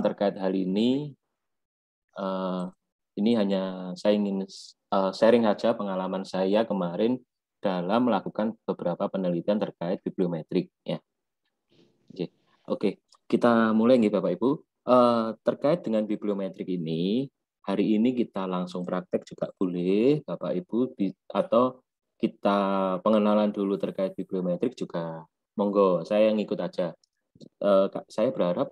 terkait hal ini. Ini hanya saya ingin sharing saja pengalaman saya kemarin dalam melakukan beberapa penelitian terkait bibliometrik. Ya. Oke, kita mulai nih Bapak Ibu. Terkait dengan bibliometrik ini, hari ini kita langsung praktek juga boleh Bapak Ibu, atau kita pengenalan dulu terkait bibliometrik juga monggo, saya ngikut aja. Saya berharap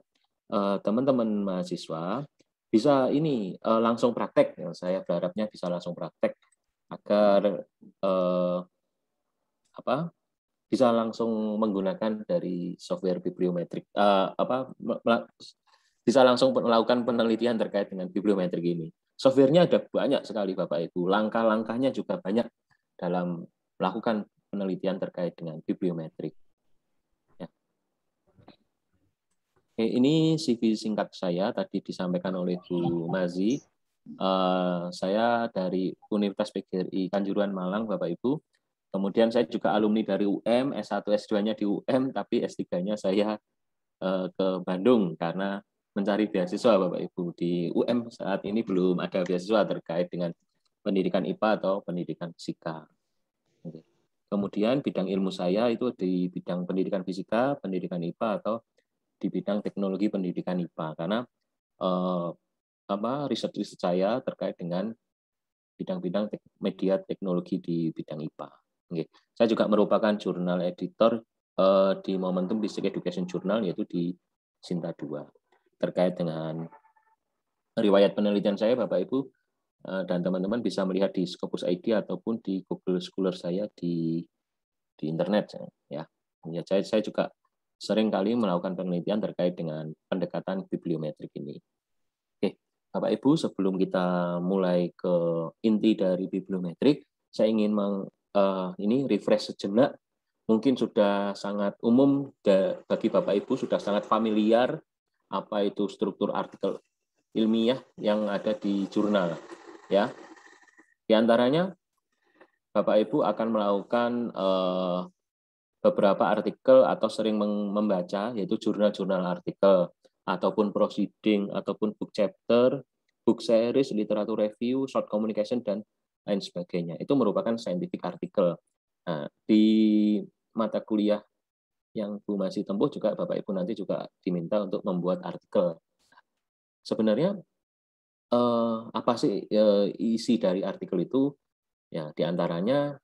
teman-teman mahasiswa bisa ini langsung praktek. Saya berharapnya bisa langsung praktek agar bisa langsung menggunakan dari software bibliometrik, bisa langsung melakukan penelitian terkait dengan bibliometrik ini. Softwarenya ada banyak sekali Bapak Ibu, langkah-langkahnya juga banyak dalam melakukan penelitian terkait dengan bibliometrik. Ya. Oke, ini CV singkat saya tadi disampaikan oleh Bu Mazi. Saya dari Universitas PGRI Kanjuruhan Malang, Bapak Ibu. Kemudian saya juga alumni dari UM, S1, S2-nya di UM, tapi S3-nya saya ke Bandung karena mencari beasiswa, Bapak Ibu. Di UM saat ini belum ada beasiswa terkait dengan pendidikan IPA atau pendidikan fisika. Kemudian bidang ilmu saya itu di bidang pendidikan fisika, pendidikan IPA, atau di bidang teknologi pendidikan IPA. Karena riset saya terkait dengan bidang-bidang media teknologi di bidang IPA. Saya juga merupakan jurnal editor di Momentum Basic Education Journal, yaitu di Sinta 2. Terkait dengan riwayat penelitian saya, Bapak Ibu dan teman-teman bisa melihat di Scopus ID ataupun di Google Scholar saya di internet. Ya, saya juga sering kali melakukan penelitian terkait dengan pendekatan bibliometrik ini. Oke, Bapak Ibu, sebelum kita mulai ke inti dari bibliometrik, saya ingin ini refresh sejenak. Mungkin sudah sangat umum bagi Bapak Ibu, sudah sangat familiar apa itu struktur artikel ilmiah yang ada di jurnal. Ya, di antaranya Bapak Ibu akan melakukan beberapa artikel atau sering membaca, yaitu jurnal-jurnal artikel, ataupun proceeding, ataupun book chapter, book series, literatur review, short communication, dan lain sebagainya. Itu merupakan scientific article. Nah, di mata kuliah yang Bu masih tempuh juga Bapak Ibu nanti juga diminta untuk membuat artikel. Sebenarnya apa sih isi dari artikel itu? Ya, diantaranya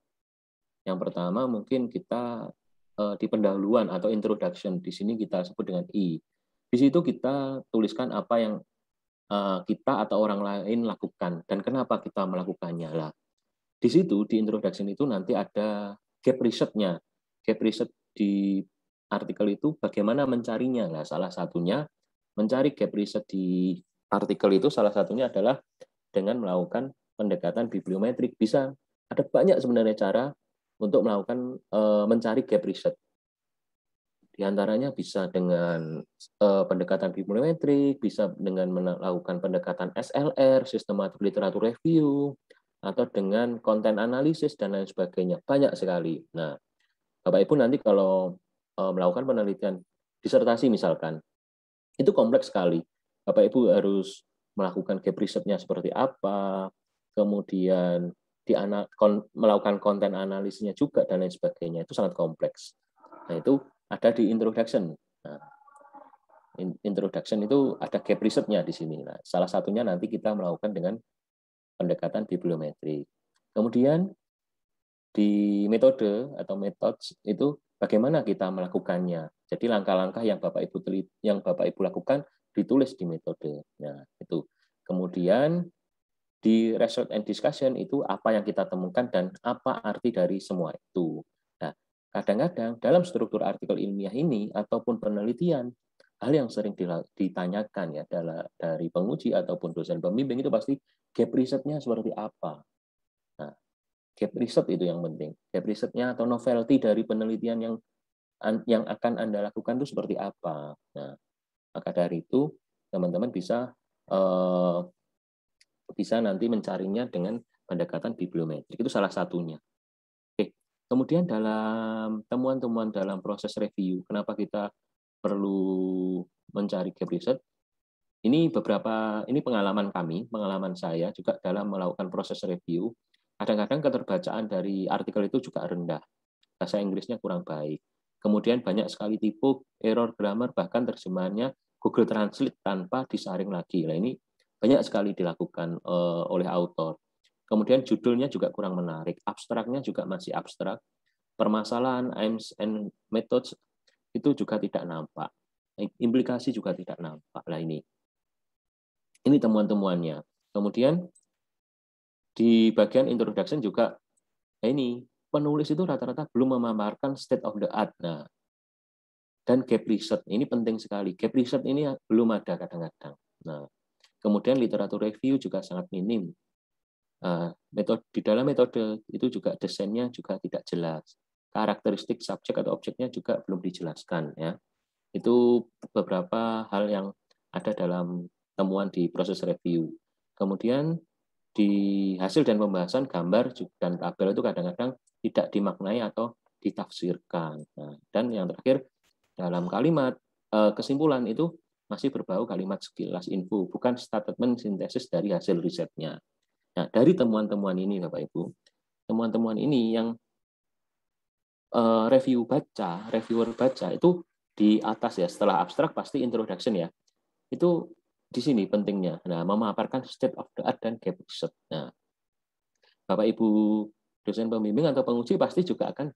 yang pertama mungkin kita di pendahuluan atau introduction, di sini kita sebut dengan I. Di situ kita tuliskan apa yang kita atau orang lain lakukan dan kenapa kita melakukannya lah. Di situ di introduction itu nanti ada gap risetnya. Gap riset di artikel itu bagaimana mencarinya lah. Salah satunya mencari gap riset di artikel itu salah satunya adalah dengan melakukan pendekatan bibliometrik. Bisa ada banyak sebenarnya cara untuk melakukan mencari gap riset. Di antaranya bisa dengan pendekatan bibliometrik, bisa dengan melakukan pendekatan SLR, Systematic Literature Review, atau dengan konten analisis dan lain sebagainya. Banyak sekali. Nah, Bapak Ibu nanti kalau melakukan penelitian disertasi misalkan, itu kompleks sekali. Bapak Ibu harus melakukan gap risetnya seperti apa, kemudian melakukan konten analisisnya juga dan lain sebagainya. Itu sangat kompleks. Nah, itu ada di introduction. Nah, introduction itu ada gap risetnya di sini. Nah, salah satunya nanti kita melakukan dengan pendekatan bibliometrik. Kemudian di metode atau methods itu bagaimana kita melakukannya. Jadi langkah-langkah yang Bapak Ibu lakukan ditulis di metode. Nah, itu. Kemudian di research and discussion itu apa yang kita temukan dan apa arti dari semua itu. Nah, kadang-kadang dalam struktur artikel ilmiah ini ataupun penelitian, hal yang sering ditanyakan ya dari penguji ataupun dosen pembimbing itu pasti gap risetnya seperti apa. Nah, gap riset itu yang penting. Gap risetnya atau novelty dari penelitian yang akan Anda lakukan itu seperti apa. Nah, maka dari itu teman-teman bisa nanti mencarinya dengan pendekatan bibliometrik. Itu salah satunya. Oke. Kemudian dalam temuan-temuan dalam proses review, kenapa kita perlu mencari gap riset? ini pengalaman kami, pengalaman saya juga dalam melakukan proses review. Kadang-kadang keterbacaan dari artikel itu juga rendah. Bahasa Inggrisnya kurang baik. Kemudian banyak sekali tipu, error grammar, bahkan terjemahannya Google Translate tanpa disaring lagi. Nah, ini banyak sekali dilakukan oleh autor. Kemudian judulnya juga kurang menarik, abstraknya juga masih abstrak. Permasalahan aims and methods itu juga tidak nampak. Implikasi juga tidak nampak. Nah, ini temuan-temuannya. Kemudian di bagian introduction juga ini penulis itu rata-rata belum memaparkan state of the art. Nah, dan gap research ini penting sekali. Gap research ini belum ada kadang-kadang. Nah, kemudian literatur review juga sangat minim. Di dalam metode itu juga desainnya juga tidak jelas. Karakteristik subjek atau objeknya juga belum dijelaskan, ya. Itu beberapa hal yang ada dalam temuan di proses review. Kemudian di hasil dan pembahasan gambar dan tabel itu kadang-kadang tidak dimaknai atau ditafsirkan. Nah, dan yang terakhir dalam kalimat kesimpulan itu masih berbau kalimat sekilas info, bukan statement sintesis dari hasil risetnya. Nah, dari temuan-temuan ini, Bapak Ibu, temuan-temuan ini yang reviewer baca itu di atas ya, setelah abstrak pasti introduction ya. Itu di sini pentingnya. Nah, memaparkan state of the art dan gap research. Nah, Bapak Ibu dosen pembimbing atau penguji pasti juga akan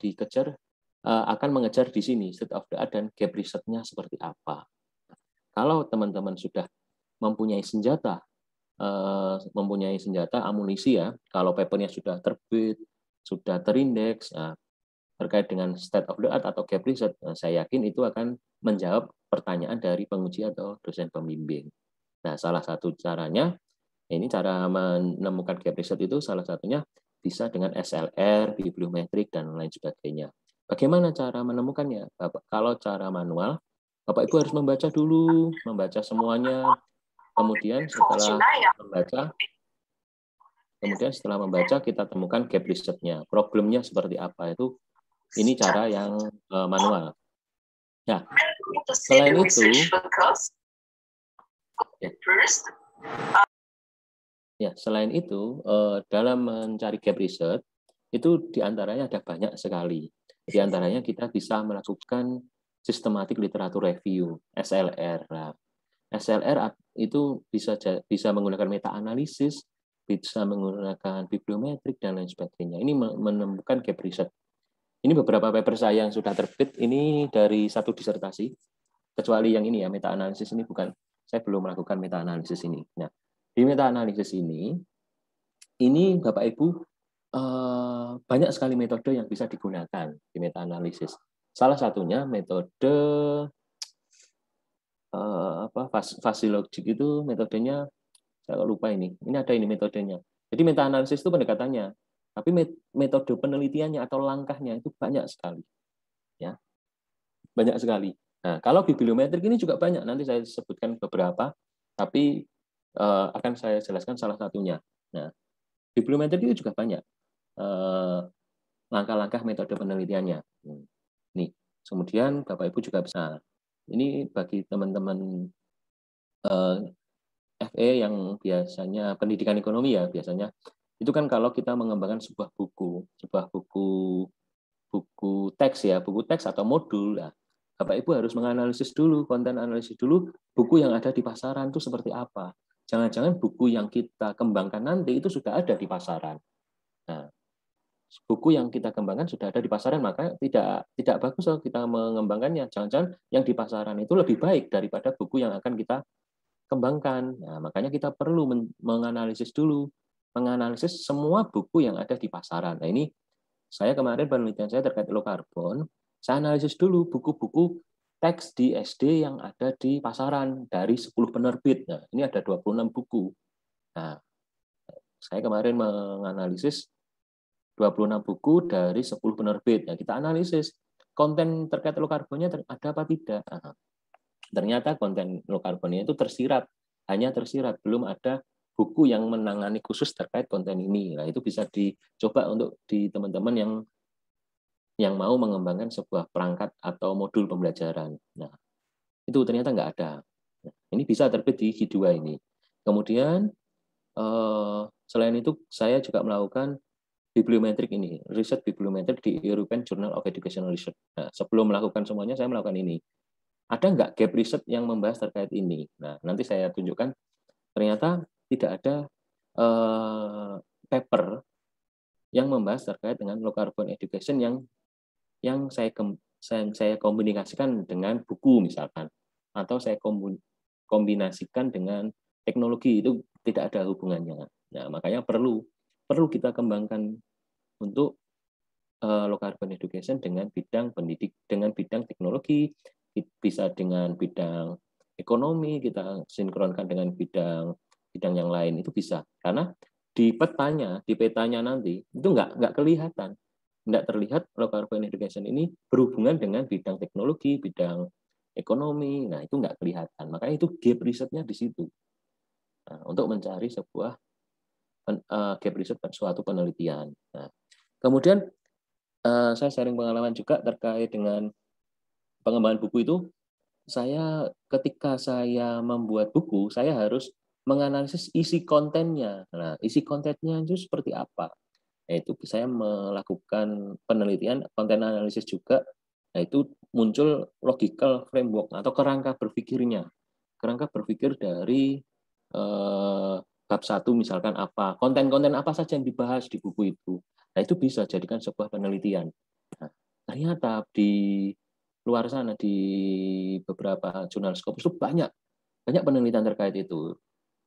mengejar di sini state of the art dan gap research-nya seperti apa. Kalau teman-teman sudah mempunyai senjata amunisi ya, kalau papernya sudah terbit, sudah terindeks, terkait dengan state of the art atau gap research, saya yakin itu akan menjawab pertanyaan dari penguji atau dosen pembimbing. Nah, salah satu caranya, ini cara menemukan gap research itu salah satunya bisa dengan SLR, bibliometrik, dan lain sebagainya. Bagaimana cara menemukannya? Kalau cara manual, Bapak Ibu harus membaca semuanya. Kemudian setelah membaca, kita temukan gap research-nya. Problemnya seperti apa, ini cara yang manual. Nah, selain itu, dalam mencari gap research, itu diantaranya ada banyak sekali. Di antaranya kita bisa melakukan systematic literature review, SLR. Nah, SLR itu bisa menggunakan meta-analisis, bisa menggunakan bibliometrik, dan lain sebagainya. Ini menemukan gap research. Ini beberapa paper saya yang sudah terbit, ini dari satu disertasi, kecuali yang ini ya, meta-analisis ini bukan, saya belum melakukan meta-analisis ini. Nah, di meta-analisis ini Bapak Ibu, banyak sekali metode yang bisa digunakan di meta-analisis. Salah satunya metode Vasilogik itu metodenya, saya lupa ini. Ini ada ini metodenya. Jadi meta-analisis itu pendekatannya, tapi metode penelitiannya atau langkahnya itu banyak sekali. Ya. Banyak sekali. Nah, kalau bibliometrik ini juga banyak, nanti saya sebutkan beberapa, tapi akan saya jelaskan salah satunya. Nah, bibliometrik itu juga banyak langkah-langkah metode penelitiannya. Nih, kemudian Bapak Ibu juga bisa. Ini bagi teman-teman FE yang biasanya pendidikan ekonomi ya, biasanya itu kan kalau kita mengembangkan sebuah buku teks ya, buku teks atau modul, ya, Bapak Ibu harus menganalisis dulu, konten analisis dulu, buku yang ada di pasaran itu seperti apa. Jangan-jangan buku yang kita kembangkan nanti itu sudah ada di pasaran. Nah, buku yang kita kembangkan sudah ada di pasaran, maka tidak bagus kalau kita mengembangkannya. Jangan-jangan yang di pasaran itu lebih baik daripada buku yang akan kita kembangkan. Nah, makanya kita perlu menganalisis semua buku yang ada di pasaran. Nah, ini saya kemarin penelitian saya terkait low carbon, saya analisis dulu buku-buku teks di SD yang ada di pasaran dari 10 penerbit. Nah, ini ada 26 buku. Nah, saya kemarin menganalisis 26 buku dari 10 penerbit. Nah, kita analisis konten terkait low carbonnya ada apa tidak. Nah, ternyata konten low carbonnya itu hanya tersirat, belum ada buku yang menangani khusus terkait konten ini. Nah, itu bisa dicoba untuk di teman-teman yang mau mengembangkan sebuah perangkat atau modul pembelajaran. Nah, itu ternyata nggak ada. Ini bisa terbit di H2 ini. Kemudian selain itu saya juga melakukan bibliometrik ini, riset bibliometrik di European Journal of Educational Research. Nah, sebelum melakukan semuanya saya melakukan ini. Ada nggak gap riset yang membahas terkait ini? Nah, nanti saya tunjukkan ternyata tidak ada paper yang membahas terkait dengan low carbon education yang saya komunikasikan dengan buku misalkan, atau saya kombinasikan dengan teknologi, itu tidak ada hubungannya. Nah, makanya perlu kita kembangkan untuk low carbon education dengan bidang pendidik, dengan bidang teknologi, bisa dengan bidang ekonomi, kita sinkronkan dengan bidang yang lain, itu bisa. Karena di petanya nanti itu nggak kelihatan, nggak terlihat low carbon education ini berhubungan dengan bidang teknologi, bidang ekonomi. Nah, itu nggak kelihatan. Makanya itu gap risetnya di situ. Nah, untuk mencari sebuah gap riset suatu penelitian. Nah, kemudian saya sharing pengalaman juga terkait dengan pengembangan buku itu. Ketika saya membuat buku, saya harus menganalisis isi kontennya. Nah, isi kontennya itu seperti apa? Yaitu saya melakukan penelitian konten analisis juga. Nah, itu muncul logical framework atau kerangka berpikirnya. Kerangka berpikir dari bab 1 misalkan apa, konten-konten apa saja yang dibahas di buku itu. Nah, itu bisa jadikan sebuah penelitian. Nah, ternyata di luar sana, di beberapa jurnal Scopus itu banyak penelitian terkait itu,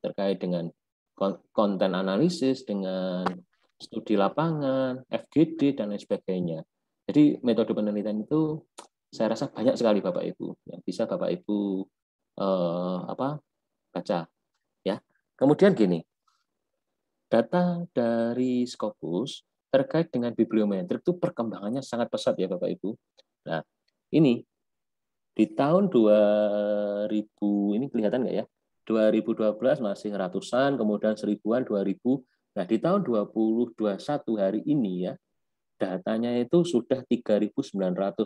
terkait dengan konten analisis, dengan studi lapangan, FGD, dan lain sebagainya. Jadi metode penelitian itu saya rasa banyak sekali Bapak Ibu yang bisa Bapak Ibu baca. Ya. Kemudian gini, data dari Scopus terkait dengan bibliometrik itu perkembangannya sangat pesat ya Bapak Ibu. Nah, ini di tahun 2000 ini kelihatan nggak ya? 2012 masih ratusan, kemudian seribuan, 2000. Nah, di tahun 2021 hari ini ya, datanya itu sudah 3.900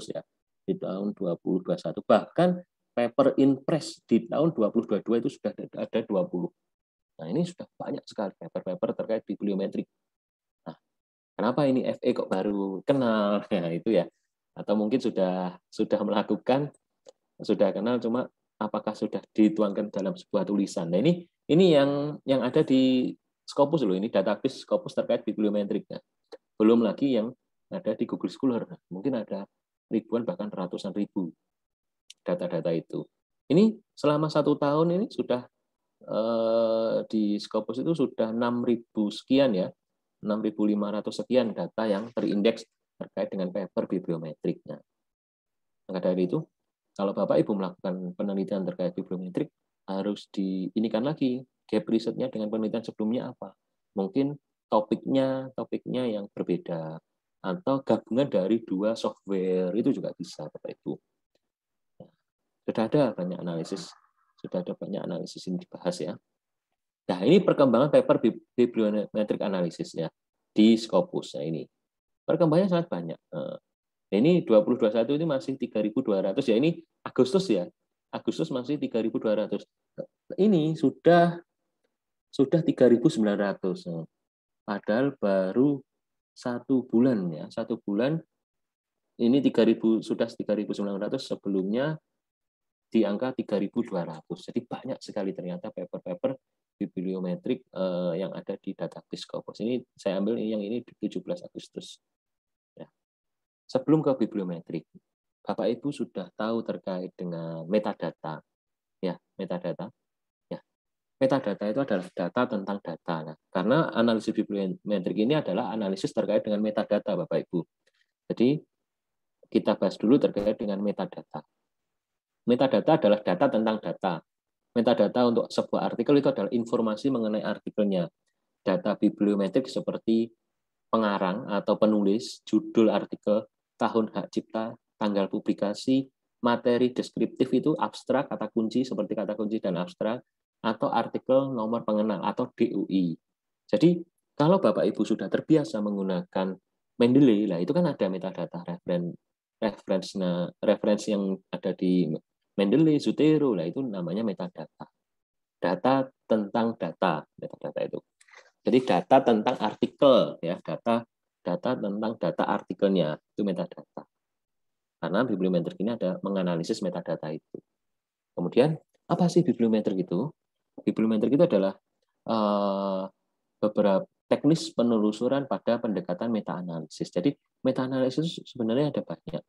ya di tahun 2021. Bahkan paper in press di tahun 2022 itu sudah ada 20. Nah, ini sudah banyak sekali paper-paper terkait bibliometrik. Nah, kenapa ini FE kok baru kenal? Ya, itu ya. Atau mungkin sudah melakukan, sudah kenal, cuma apakah sudah dituangkan dalam sebuah tulisan. Nah, ini yang ada di Scopus loh, ini database Scopus terkait bibliometrik. Nah, belum lagi yang ada di Google Scholar. Mungkin ada ribuan bahkan ratusan ribu data-data itu. Ini selama 1 tahun ini sudah di Scopus itu sudah 6.000 sekian ya, 6.500 sekian data yang terindeks terkait dengan paper bibliometriknya. Maka dari itu, kalau Bapak Ibu melakukan penelitian terkait bibliometrik, harus diinikan lagi gap risetnya dengan penelitian sebelumnya apa. Mungkin topiknya yang berbeda, atau gabungan dari 2 software, itu juga bisa Bapak Ibu. Sudah ada banyak analisis ini dibahas ya. Nah, ini perkembangan paper bibliometric analysis ya di Scopus. Nah, ini perkembangannya sangat banyak. Ini 2021 ini masih 3.200 ya, ini Agustus ya. Agustus masih 3.200. Ini sudah 3.900. Padahal baru 1 bulan ya. 1 bulan ini 3.000, sudah 3.900, sebelumnya di angka 3.200. Jadi banyak sekali ternyata paper-paper bibliometrik yang ada di database Scopus. Ini saya ambil yang ini 17 Agustus. Ya. Sebelum ke bibliometrik, Bapak Ibu sudah tahu terkait dengan metadata. Ya, metadata. Ya. Metadata itu adalah data tentang data. Nah, karena analisis bibliometrik ini adalah analisis terkait dengan metadata, Bapak Ibu. Jadi kita bahas dulu terkait dengan metadata. Metadata adalah data tentang data. Metadata untuk sebuah artikel itu adalah informasi mengenai artikelnya. Data bibliometrik seperti pengarang atau penulis, judul artikel, tahun hak cipta, tanggal publikasi, materi deskriptif itu abstrak, kata kunci seperti kata kunci dan abstrak, atau artikel nomor pengenal atau DOI. Jadi kalau Bapak Ibu sudah terbiasa menggunakan Mendeley, lah itu kan ada metadata referensi yang ada di Mendeley, Zotero, lah itu namanya metadata. Data tentang data, metadata itu. Jadi data tentang artikel, ya, data tentang data artikelnya itu metadata. Karena bibliometrik ini ada menganalisis metadata itu. Kemudian apa sih bibliometrik itu? Bibliometrik itu adalah beberapa teknis penelusuran pada pendekatan meta-analisis. Jadi meta-analisis sebenarnya ada banyak.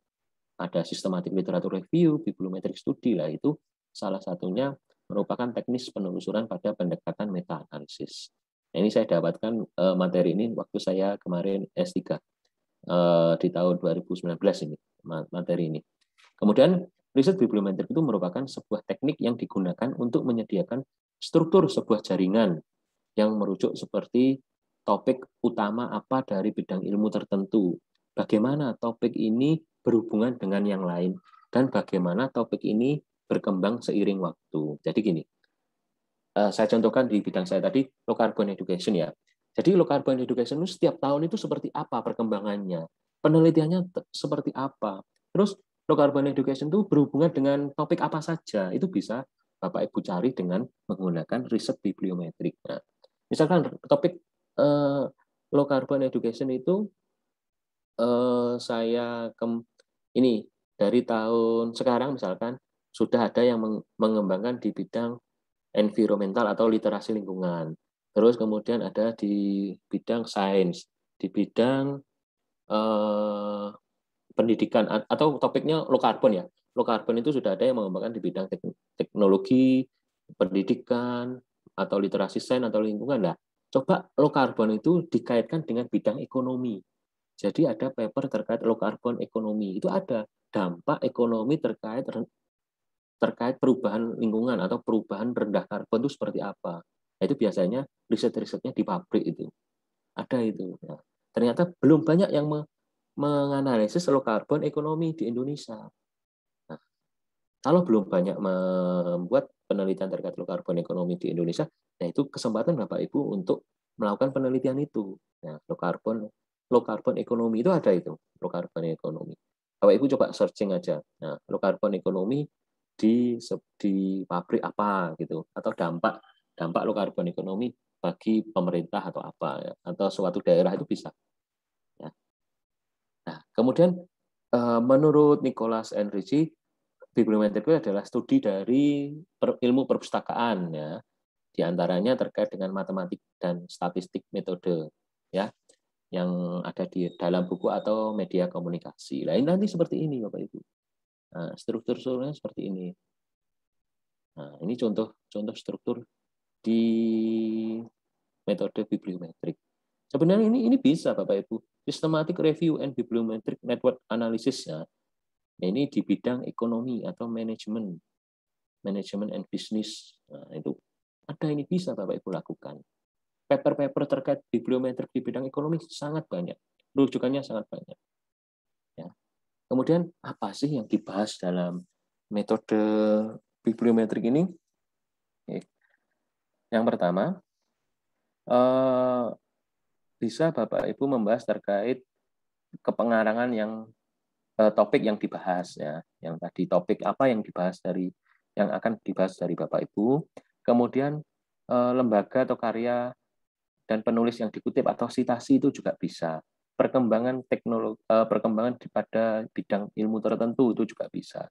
Ada systematic literature review, bibliometric study lah, itu salah satunya merupakan teknis penelusuran pada pendekatan meta-analisis. Nah, ini saya dapatkan materi ini waktu saya kemarin S3 di tahun 2019 ini, materi ini. Kemudian riset bibliometrik itu merupakan sebuah teknik yang digunakan untuk menyediakan struktur sebuah jaringan yang merujuk seperti topik utama apa dari bidang ilmu tertentu. Bagaimana topik ini berhubungan dengan yang lain, dan bagaimana topik ini berkembang seiring waktu. Jadi gini, saya contohkan di bidang saya tadi, low carbon education ya. Jadi low carbon education itu setiap tahun itu seperti apa perkembangannya, penelitiannya seperti apa. Terus low carbon education itu berhubungan dengan topik apa saja, itu bisa Bapak Ibu cari dengan menggunakan riset bibliometrik. Nah, misalkan topik low carbon education itu saya ini dari tahun sekarang misalkan sudah ada yang mengembangkan di bidang environmental atau literasi lingkungan. Terus kemudian ada di bidang sains, di bidang pendidikan atau topiknya low carbon ya. Low carbon itu sudah ada yang mengembangkan di bidang teknologi, pendidikan, atau literasi sains atau lingkungan lah. Coba low carbon itu dikaitkan dengan bidang ekonomi. Jadi ada paper terkait low carbon ekonomi. Itu ada dampak ekonomi terkait perubahan lingkungan atau perubahan rendah karbon itu seperti apa. Nah, itu biasanya riset-risetnya di pabrik itu. Ada itu. Nah, ternyata belum banyak yang menganalisis low carbon ekonomi di Indonesia. Nah, kalau belum banyak membuat penelitian terkait low carbon ekonomi di Indonesia, nah itu kesempatan Bapak Ibu untuk melakukan penelitian itu. Nah, low carbon ekonomi itu ada itu, low carbon ekonomi. Bapak Ibu coba searching aja. Nah, low carbon ekonomi di pabrik apa gitu, atau dampak low carbon ekonomi bagi pemerintah atau apa ya, atau suatu daerah itu bisa. Ya. Nah, kemudian menurut Nicholas Enrici, bibliometrik itu adalah studi dari ilmu perpustakaan ya, diantaranya terkait dengan matematik dan statistik metode ya, yang ada di dalam buku atau media komunikasi. Lain nanti seperti ini Bapak Ibu. Nah, strukturnya seperti ini. Nah, ini contoh struktur di metode bibliometrik. Sebenarnya ini bisa Bapak Ibu. Systematic Review and Bibliometric Network Analysis ya. Ini di bidang ekonomi atau manajemen and business. Nah, itu ada, ini bisa Bapak Ibu lakukan. Paper-paper terkait bibliometrik di bidang ekonomi sangat banyak. Rujukannya sangat banyak. Ya. Kemudian apa sih yang dibahas dalam metode bibliometrik ini? Yang pertama, bisa Bapak Ibu membahas terkait kepengarangan yang topik yang dibahas ya. Yang tadi topik apa yang dibahas yang akan dibahas dari Bapak Ibu. Kemudian lembaga atau karya dan penulis yang dikutip atau citasi itu juga bisa. Perkembangan teknologi, perkembangan pada bidang ilmu tertentu itu juga bisa.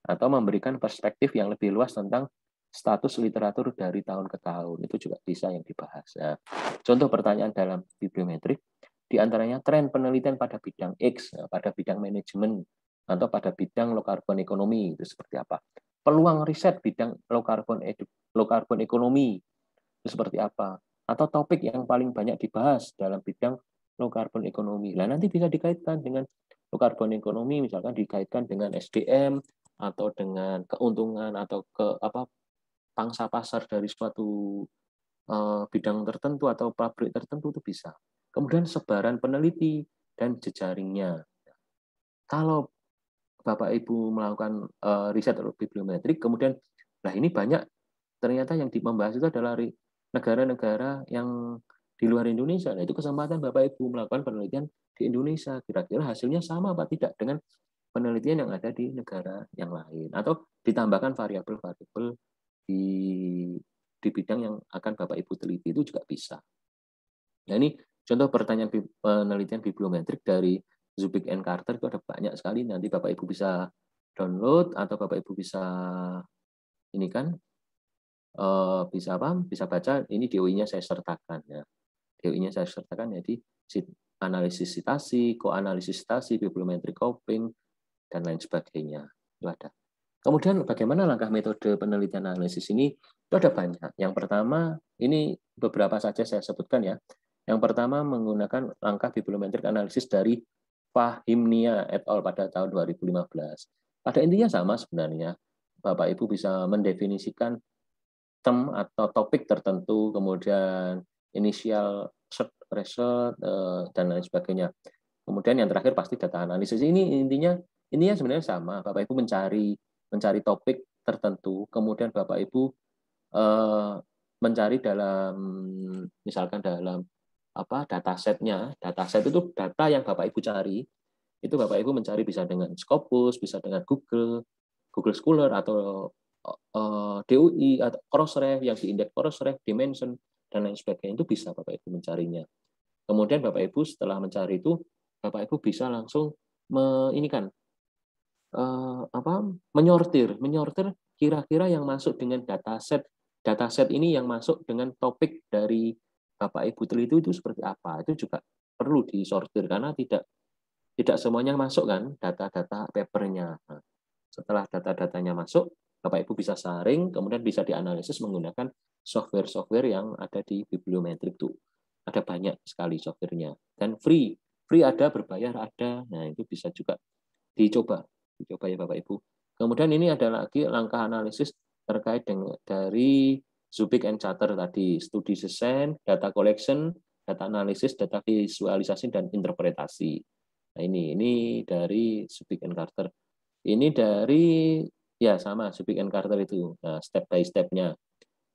Atau memberikan perspektif yang lebih luas tentang status literatur dari tahun ke tahun, itu juga bisa yang dibahas. Nah, contoh pertanyaan dalam bibliometrik, diantaranya tren penelitian pada bidang X, pada bidang manajemen, atau pada bidang low carbon ekonomi, itu seperti apa? Peluang riset bidang low carbon ekonomi, itu seperti apa? Atau topik yang paling banyak dibahas dalam bidang low carbon ekonomi. Nah, nanti bisa dikaitkan dengan low carbon ekonomi, misalkan dikaitkan dengan SDM, atau dengan keuntungan, atau pangsa pasar dari suatu bidang tertentu atau pabrik tertentu, itu bisa. Kemudian sebaran peneliti dan jejaringnya. Kalau Bapak Ibu melakukan riset atau bibliometrik, kemudian nah ini banyak ternyata yang membahas itu adalah negara-negara yang di luar Indonesia. Nah, itu kesempatan Bapak Ibu melakukan penelitian di Indonesia. Kira-kira hasilnya sama apa tidak dengan penelitian yang ada di negara yang lain, atau ditambahkan variabel-variabel di bidang yang akan Bapak Ibu teliti itu juga bisa. Nah, ini contoh pertanyaan penelitian bibliometrik dari Zubik and Carter, itu ada banyak sekali. Nanti Bapak Ibu bisa download atau Bapak Ibu bisa ini kan bisa apa? Bisa baca. Ini DOI-nya saya sertakan ya. DOI-nya saya sertakan jadi analisis citasi, koanalisis citasi, bibliometrik coping, dan lain sebagainya. Itu ada. Kemudian bagaimana langkah metode penelitian analisis ini? Itu ada banyak. Yang pertama, ini beberapa saja saya sebutkan ya. Yang pertama menggunakan langkah bibliometrik analisis dari Fahimnia et al. Pada tahun 2015. Pada intinya sama sebenarnya. Bapak Ibu bisa mendefinisikan term atau topik tertentu, kemudian inisial result, dan lain sebagainya. Kemudian yang terakhir pasti data analisis. Ini intinya sebenarnya sama. Bapak Ibu mencari topik tertentu, kemudian Bapak Ibu mencari dalam misalkan dalam apa datasetnya. Dataset itu data yang Bapak Ibu cari. Itu Bapak Ibu mencari bisa dengan Scopus, bisa dengan Google Scholar, atau DOI atau Crossref yang diindeks Crossref, Dimension, dan lain sebagainya. Itu bisa Bapak Ibu mencarinya. Kemudian Bapak Ibu setelah mencari itu, Bapak Ibu bisa langsung menyortir kira-kira yang masuk dengan dataset ini yang masuk dengan topik dari Bapak Ibu teliti itu seperti apa. Itu juga perlu disortir karena tidak semuanya masuk kan data-data papernya. Nah, setelah data-datanya masuk, Bapak Ibu bisa saring, kemudian bisa dianalisis menggunakan software-software yang ada di bibliometrik itu. Ada banyak sekali softwarenya. Dan free ada, berbayar ada. Nah, itu bisa juga dicoba ya Bapak Ibu. Kemudian ini ada lagi langkah analisis terkait dengan dari Zubik and Carter tadi, studi desain, data collection, data analisis, data visualisasi, dan interpretasi. Nah, ini dari Zubik and Carter. Ini dari ya sama Zubik and Carter itu. Nah, step by step-nya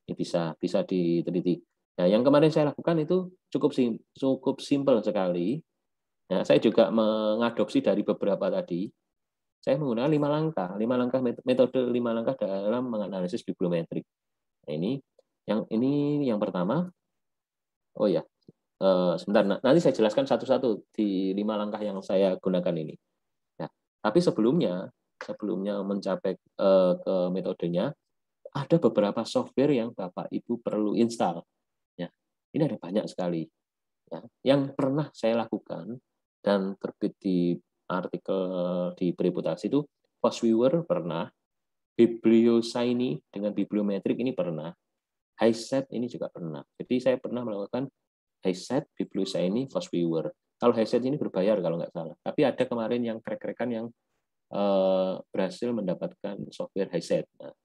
ini bisa diteliti. Nah, yang kemarin saya lakukan itu cukup simpel sekali. Nah, saya juga mengadopsi dari beberapa tadi. Saya menggunakan 5 langkah metode 5 langkah dalam menganalisis bibliometrik. Nah, ini yang pertama. Oh ya, sebentar. Nanti saya jelaskan satu-satu di 5 langkah yang saya gunakan ini. Nah, tapi sebelumnya mencapai ke metodenya, ada beberapa software yang Bapak Ibu perlu install. Ya, ini ada banyak sekali. Ya, yang pernah saya lakukan dan terbit di artikel di Bereputasi itu, FastViewer pernah, BiblioShiny dengan bibliometrik ini pernah, HiSet ini juga pernah. Jadi saya pernah melakukan HiSet, BiblioShiny, FastViewer. Kalau HiSet ini berbayar kalau nggak salah. Tapi ada kemarin yang krek-krekan yang berhasil mendapatkan software HiSet. Nah,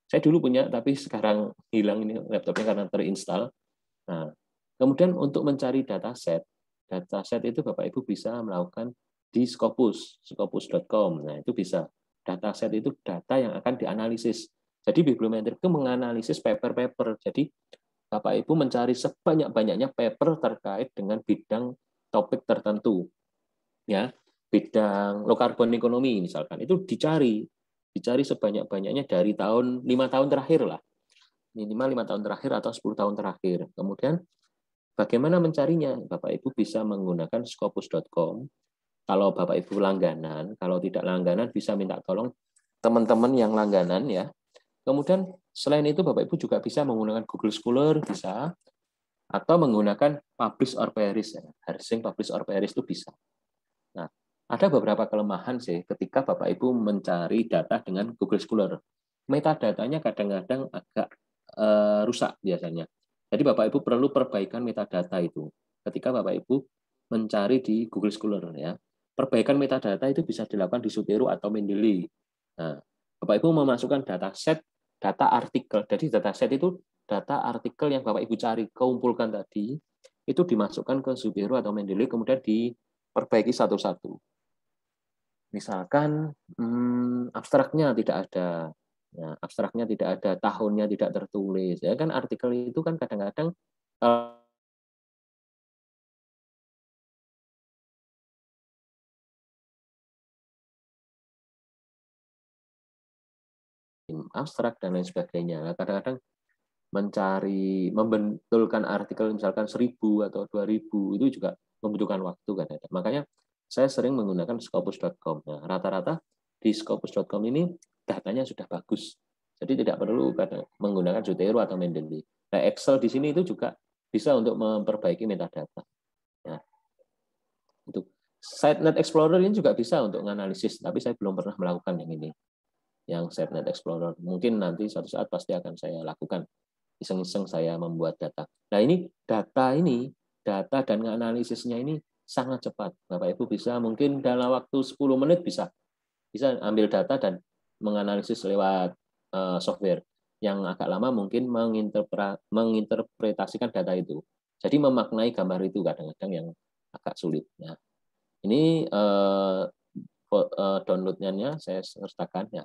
saya dulu punya, tapi sekarang hilang ini laptopnya karena terinstall. Nah, kemudian untuk mencari dataset itu Bapak Ibu bisa melakukan di scopus.com. Nah, itu bisa. Dataset itu data yang akan dianalisis. Jadi bibliometrik itu menganalisis paper-paper. Jadi Bapak Ibu mencari sebanyak-banyaknya paper terkait dengan bidang topik tertentu. Ya, bidang low carbon economy misalkan. Itu dicari sebanyak-banyaknya dari 5 tahun terakhir lah. Minimal 5 tahun terakhir atau 10 tahun terakhir. Kemudian bagaimana mencarinya? Bapak Ibu bisa menggunakan scopus.com. Kalau Bapak Ibu langganan, kalau tidak langganan bisa minta tolong teman-teman yang langganan ya. Kemudian selain itu Bapak Ibu juga bisa menggunakan Google Scholar bisa, atau menggunakan Publish or Perish ya. Harsing Publish or Perish itu bisa. Nah, ada beberapa kelemahan sih ketika Bapak Ibu mencari data dengan Google Scholar. Metadatanya kadang-kadang agak rusak biasanya. Jadi Bapak Ibu perlu perbaikan metadata itu ketika Bapak Ibu mencari di Google Scholar ya. Perbaikan metadata itu bisa dilakukan di Zotero atau Mendeley. Nah, Bapak Ibu memasukkan data artikel. Jadi dataset itu data artikel yang Bapak Ibu cari, kumpulkan tadi, itu dimasukkan ke Zotero atau Mendeley, kemudian diperbaiki satu-satu. Misalkan abstraknya tidak ada. Ya, abstraknya tidak ada, tahunnya tidak tertulis. Ya kan artikel itu kan kadang-kadang abstrak dan lain sebagainya. Nah, kadang-kadang membentulkan artikel misalkan 1.000 atau 2.000 itu juga membutuhkan waktu kadang-kadang. Makanya saya sering menggunakan scopus.com. Nah, rata-rata di scopus.com ini datanya sudah bagus. Jadi tidak perlu menggunakan Zotero atau Mendeley. Nah, Excel di sini itu juga bisa untuk memperbaiki metadata. Ya. Untuk SiteNet Explorer ini juga bisa untuk menganalisis, tapi saya belum pernah melakukan yang ini. Yang SiteNet Explorer. Mungkin nanti suatu saat pasti akan saya lakukan. Iseng-iseng saya membuat data. Nah, ini data dan analisisnya ini sangat cepat. Bapak Ibu bisa mungkin dalam waktu 10 menit bisa ambil data dan menganalisis lewat software. Yang agak lama mungkin menginterpretasikan data itu. Jadi memaknai gambar itu kadang-kadang yang agak sulit. Nah, ini download-nya saya sertakan ya.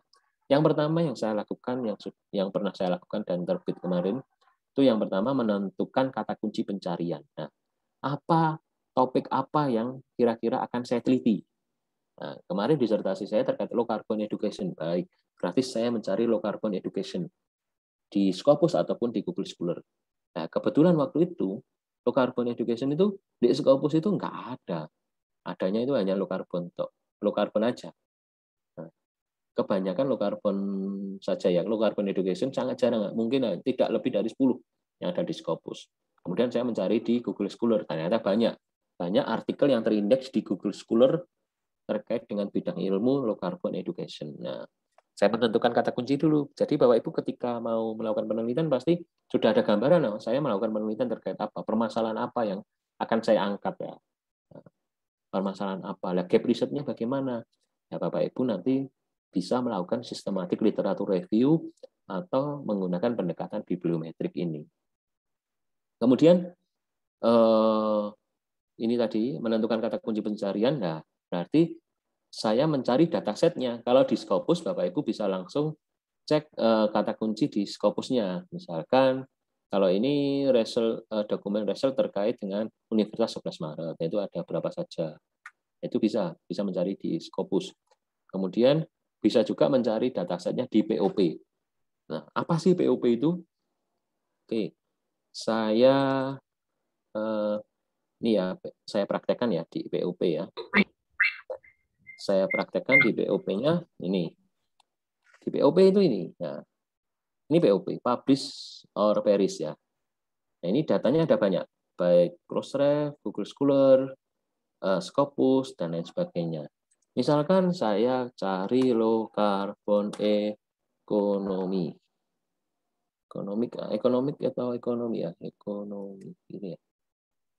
Yang pertama yang saya lakukan, yang pernah saya lakukan dan terbit kemarin, itu yang pertama menentukan kata kunci pencarian. Nah, topik apa yang kira-kira akan saya teliti. Nah, kemarin disertasi saya terkait low carbon education. Baik, berarti saya mencari low carbon education di Scopus ataupun di Google Scholar. Nah, kebetulan waktu itu low carbon education itu di Scopus itu nggak ada. Adanya itu hanya low carbon aja. Nah, kebanyakan low carbon saja ya. Low carbon education sangat jarang, mungkin tidak lebih dari 10 yang ada di Scopus. Kemudian saya mencari di Google Scholar, ternyata banyak artikel yang terindeks di Google Scholar terkait dengan bidang ilmu low carbon education. Nah, saya menentukan kata kunci dulu. Jadi Bapak Ibu ketika mau melakukan penelitian pasti sudah ada gambaran, saya melakukan penelitian terkait apa, permasalahan apa yang akan saya angkat ya. Permasalahan apa, gap risetnya bagaimana. Ya, Bapak Ibu nanti bisa melakukan sistematik literatur review atau menggunakan pendekatan bibliometrik ini. Kemudian ini tadi menentukan kata kunci pencarian. Nah, berarti saya mencari datasetnya. Kalau di Scopus, Bapak Ibu bisa langsung cek kata kunci di Scopusnya. Misalkan kalau ini dokumen result terkait dengan Universitas 11 Maret, itu ada berapa saja. Itu bisa mencari di Scopus. Kemudian bisa juga mencari datasetnya di POP. Nah, apa sih POP itu? Oke, saya ini ya, saya praktekkan ya di POP ya. Saya praktekkan di POP-nya ini. Di POP itu ini. Nah, ini POP, publish or perish ya. Nah, ini datanya ada banyak, baik Crossref, Google Scholar, Scopus, dan lain sebagainya. Misalkan saya cari low carbon ekonomi. Ekonomik atau ekonomi ya? Ekonomi ini ya.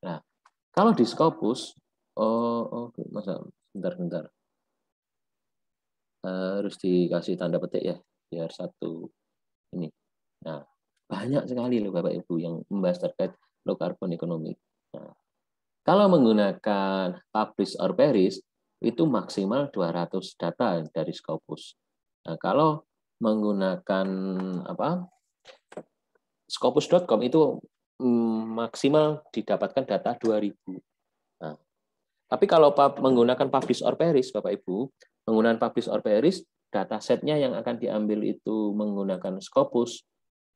Nah, kalau di Scopus, masa bentar. Harus dikasih tanda petik ya, biar satu ini. Nah, banyak sekali loh Bapak Ibu yang membahas terkait low carbon ekonomi. Nah, kalau menggunakan publish or perish itu maksimal 200 data dari Scopus. Nah, kalau menggunakan Scopus.com itu maksimal didapatkan data 2.000. Nah, tapi kalau menggunakan publish or perish, Bapak Ibu, menggunakan publish or perish, datasetnya yang akan diambil itu menggunakan Scopus,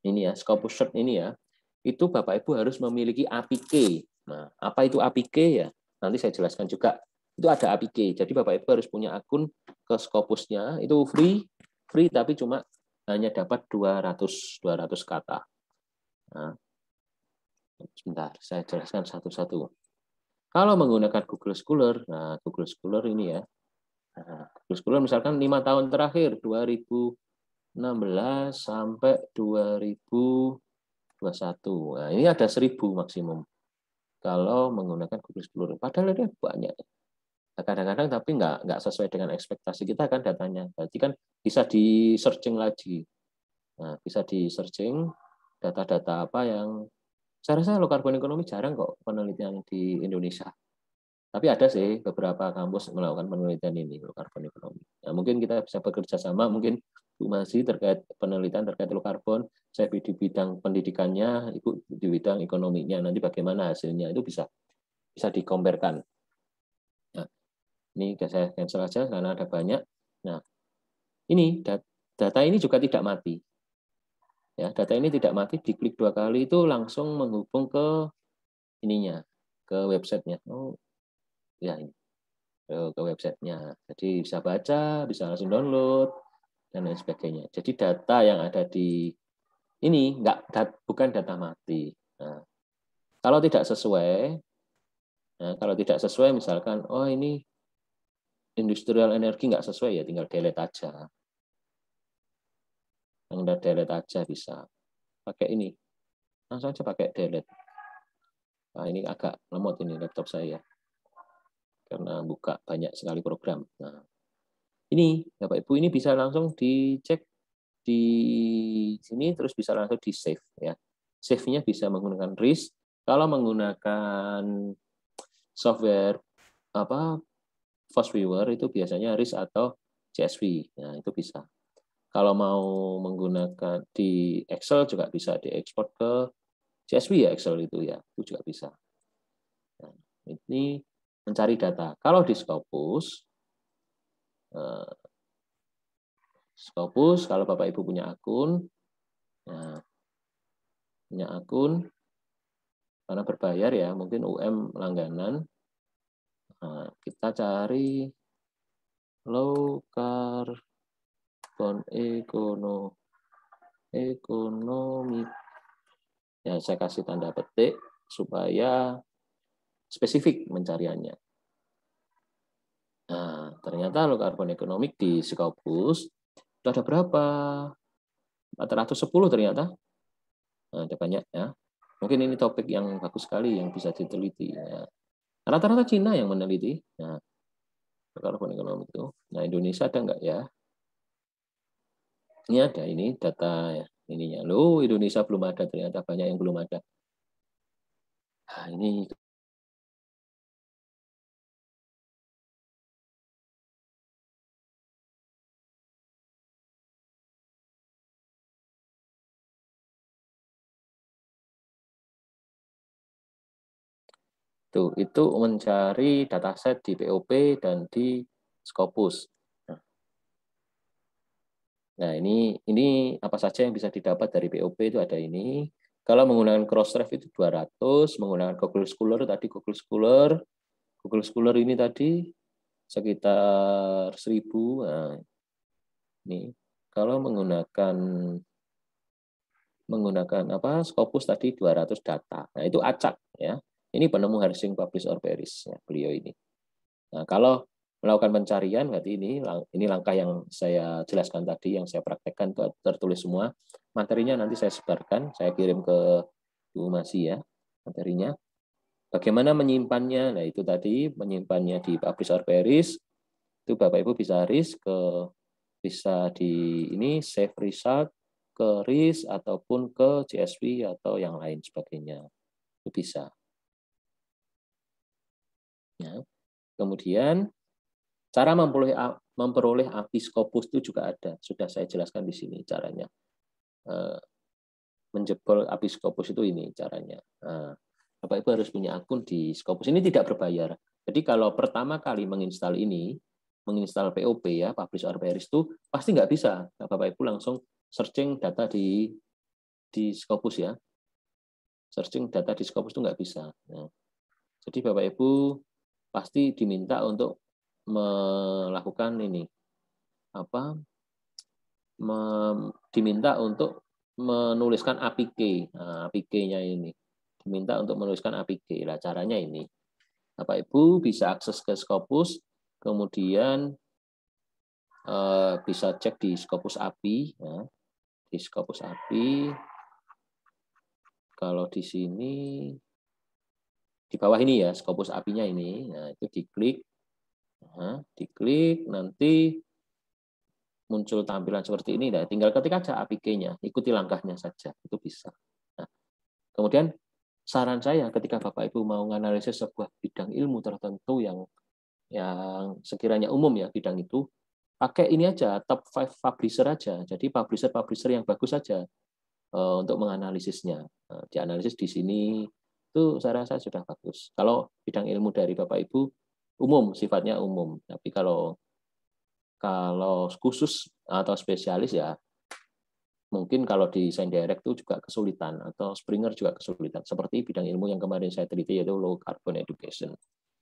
ini ya, Scopus Search ini ya, itu Bapak Ibu harus memiliki API key. Nah, apa itu API key ya? Nanti saya jelaskan juga. Itu ada API key. Jadi Bapak Ibu harus punya akun ke Scopusnya, itu free tapi cuma hanya dapat 200 kata. Nah, sebentar, saya jelaskan satu-satu. Kalau menggunakan Google Scholar, nah Google Scholar ini ya, Google Scholar misalkan 5 tahun terakhir, 2016 sampai 2021. Nah, ini ada 1.000 maksimum. Kalau menggunakan Google Scholar, padahal ada banyak. Kadang-kadang tapi nggak sesuai dengan ekspektasi kita kan datanya. Berarti kan bisa di searching lagi. Nah, bisa di searching data-data apa yang saya rasa low carbon ekonomi jarang kok penelitian di Indonesia. Tapi ada sih beberapa kampus melakukan penelitian ini low carbon ekonomi. Nah, mungkin kita bisa bekerja sama, mungkin Bu Masi terkait penelitian terkait low carbon, saya di bidang pendidikannya, Ibu di bidang ekonominya. Nanti bagaimana hasilnya itu bisa dikomparkan. Nah, ini saya cancel aja karena ada banyak. Nah, ini data ini juga tidak mati. Ya, data ini tidak mati, diklik 2 kali itu langsung menghubung ke ininya, ke websitenya. Oh, ya ini ke websitenya. Jadi bisa baca, bisa langsung download dan lain sebagainya. Jadi data yang ada di ini bukan data mati. Nah, kalau tidak sesuai, misalkan, oh ini industrial energi nggak sesuai ya, tinggal delete aja. Yang udah delete aja bisa. Pakai ini, langsung aja pakai delete. Nah, ini agak lemot ini laptop saya karena buka banyak sekali program. Nah, ini Bapak Ibu ini bisa langsung dicek di sini, terus bisa langsung di save ya. Save-nya bisa menggunakan RIS. Kalau menggunakan software Fast Viewer itu biasanya RIS atau CSV. Nah, itu bisa. Kalau mau menggunakan di Excel juga bisa diekspor ke CSV ya, Excel itu ya, itu juga bisa. Nah, ini mencari data. Kalau di Scopus, kalau Bapak Ibu punya akun, karena berbayar ya, mungkin UM langganan, nah, kita cari low carbon ekonomi. Ya, saya kasih tanda petik supaya spesifik pencariannya. Nah, ternyata low carbon economic di Scopus itu ada berapa? 410 ternyata. Nah, ada banyak ya. Mungkin ini topik yang bagus sekali yang bisa diteliti. Ya. Rata-rata Cina yang meneliti. Nah, low carbon economic itu. Nah, Indonesia ada nggak ya? Ini ada ini data ya, ininya. Loh, Indonesia belum ada, ternyata banyak yang belum ada. Nah, ini tuh, itu mencari dataset di POP dan di Scopus. Nah, ini apa saja yang bisa didapat dari POP itu ada ini. Kalau menggunakan Crossref itu 200, menggunakan Google Scholar tadi Google Scholar ini tadi sekitar 1000. Nah, ini kalau menggunakan Scopus tadi 200 data. Nah, itu acak ya. Ini penemu Harsing Publish or Perish ya, beliau ini. Nah, kalau melakukan pencarian berarti ini langkah yang saya jelaskan tadi, yang saya praktekkan tertulis semua. Materinya nanti saya sebarkan, saya kirim ke Bu Masi ya materinya. Bagaimana menyimpannya? Nah, itu tadi menyimpannya di Publish or Perish. Itu Bapak Ibu bisa bisa di ini save result ke RIS ataupun ke CSV atau yang lain sebagainya. Itu bisa. Ya. Kemudian cara memperoleh API Scopus itu juga ada. Sudah saya jelaskan di sini caranya. Menjebol API Scopus itu ini caranya. Nah, Bapak Ibu harus punya akun di Scopus. Ini tidak berbayar. Jadi kalau pertama kali menginstal POP ya, Publish or Perish itu pasti nggak bisa. Nah, Bapak Ibu langsung searching data di Scopus ya. Searching data di Scopus itu nggak bisa. Nah, jadi Bapak Ibu pasti diminta untuk melakukan ini diminta untuk menuliskan APK. Nah, APK-nya ini diminta untuk menuliskan APK. Nah, caranya ini. Bapak Ibu bisa akses ke Scopus, kemudian bisa cek di Scopus API. Ya. Di Scopus API, kalau di sini, di bawah ini ya, Scopus API-nya ini. Nah, itu diklik. Nah, diklik, nanti muncul tampilan seperti ini. Nah, tinggal ketik aja APK-nya, ikuti langkahnya saja. Itu bisa. Nah, kemudian saran saya ketika Bapak Ibu mau menganalisis sebuah bidang ilmu tertentu yang sekiranya umum ya bidang itu, pakai ini aja, top 5 publisher aja. Jadi publisher yang bagus saja untuk menganalisisnya. Dianalisis di sini itu saya rasa sudah bagus. Kalau bidang ilmu dari Bapak Ibu umum, sifatnya umum. Tapi kalau kalau khusus atau spesialis ya mungkin kalau di Saint Direct itu juga kesulitan, atau Springer juga kesulitan. Seperti bidang ilmu yang kemarin saya teliti, yaitu low carbon education.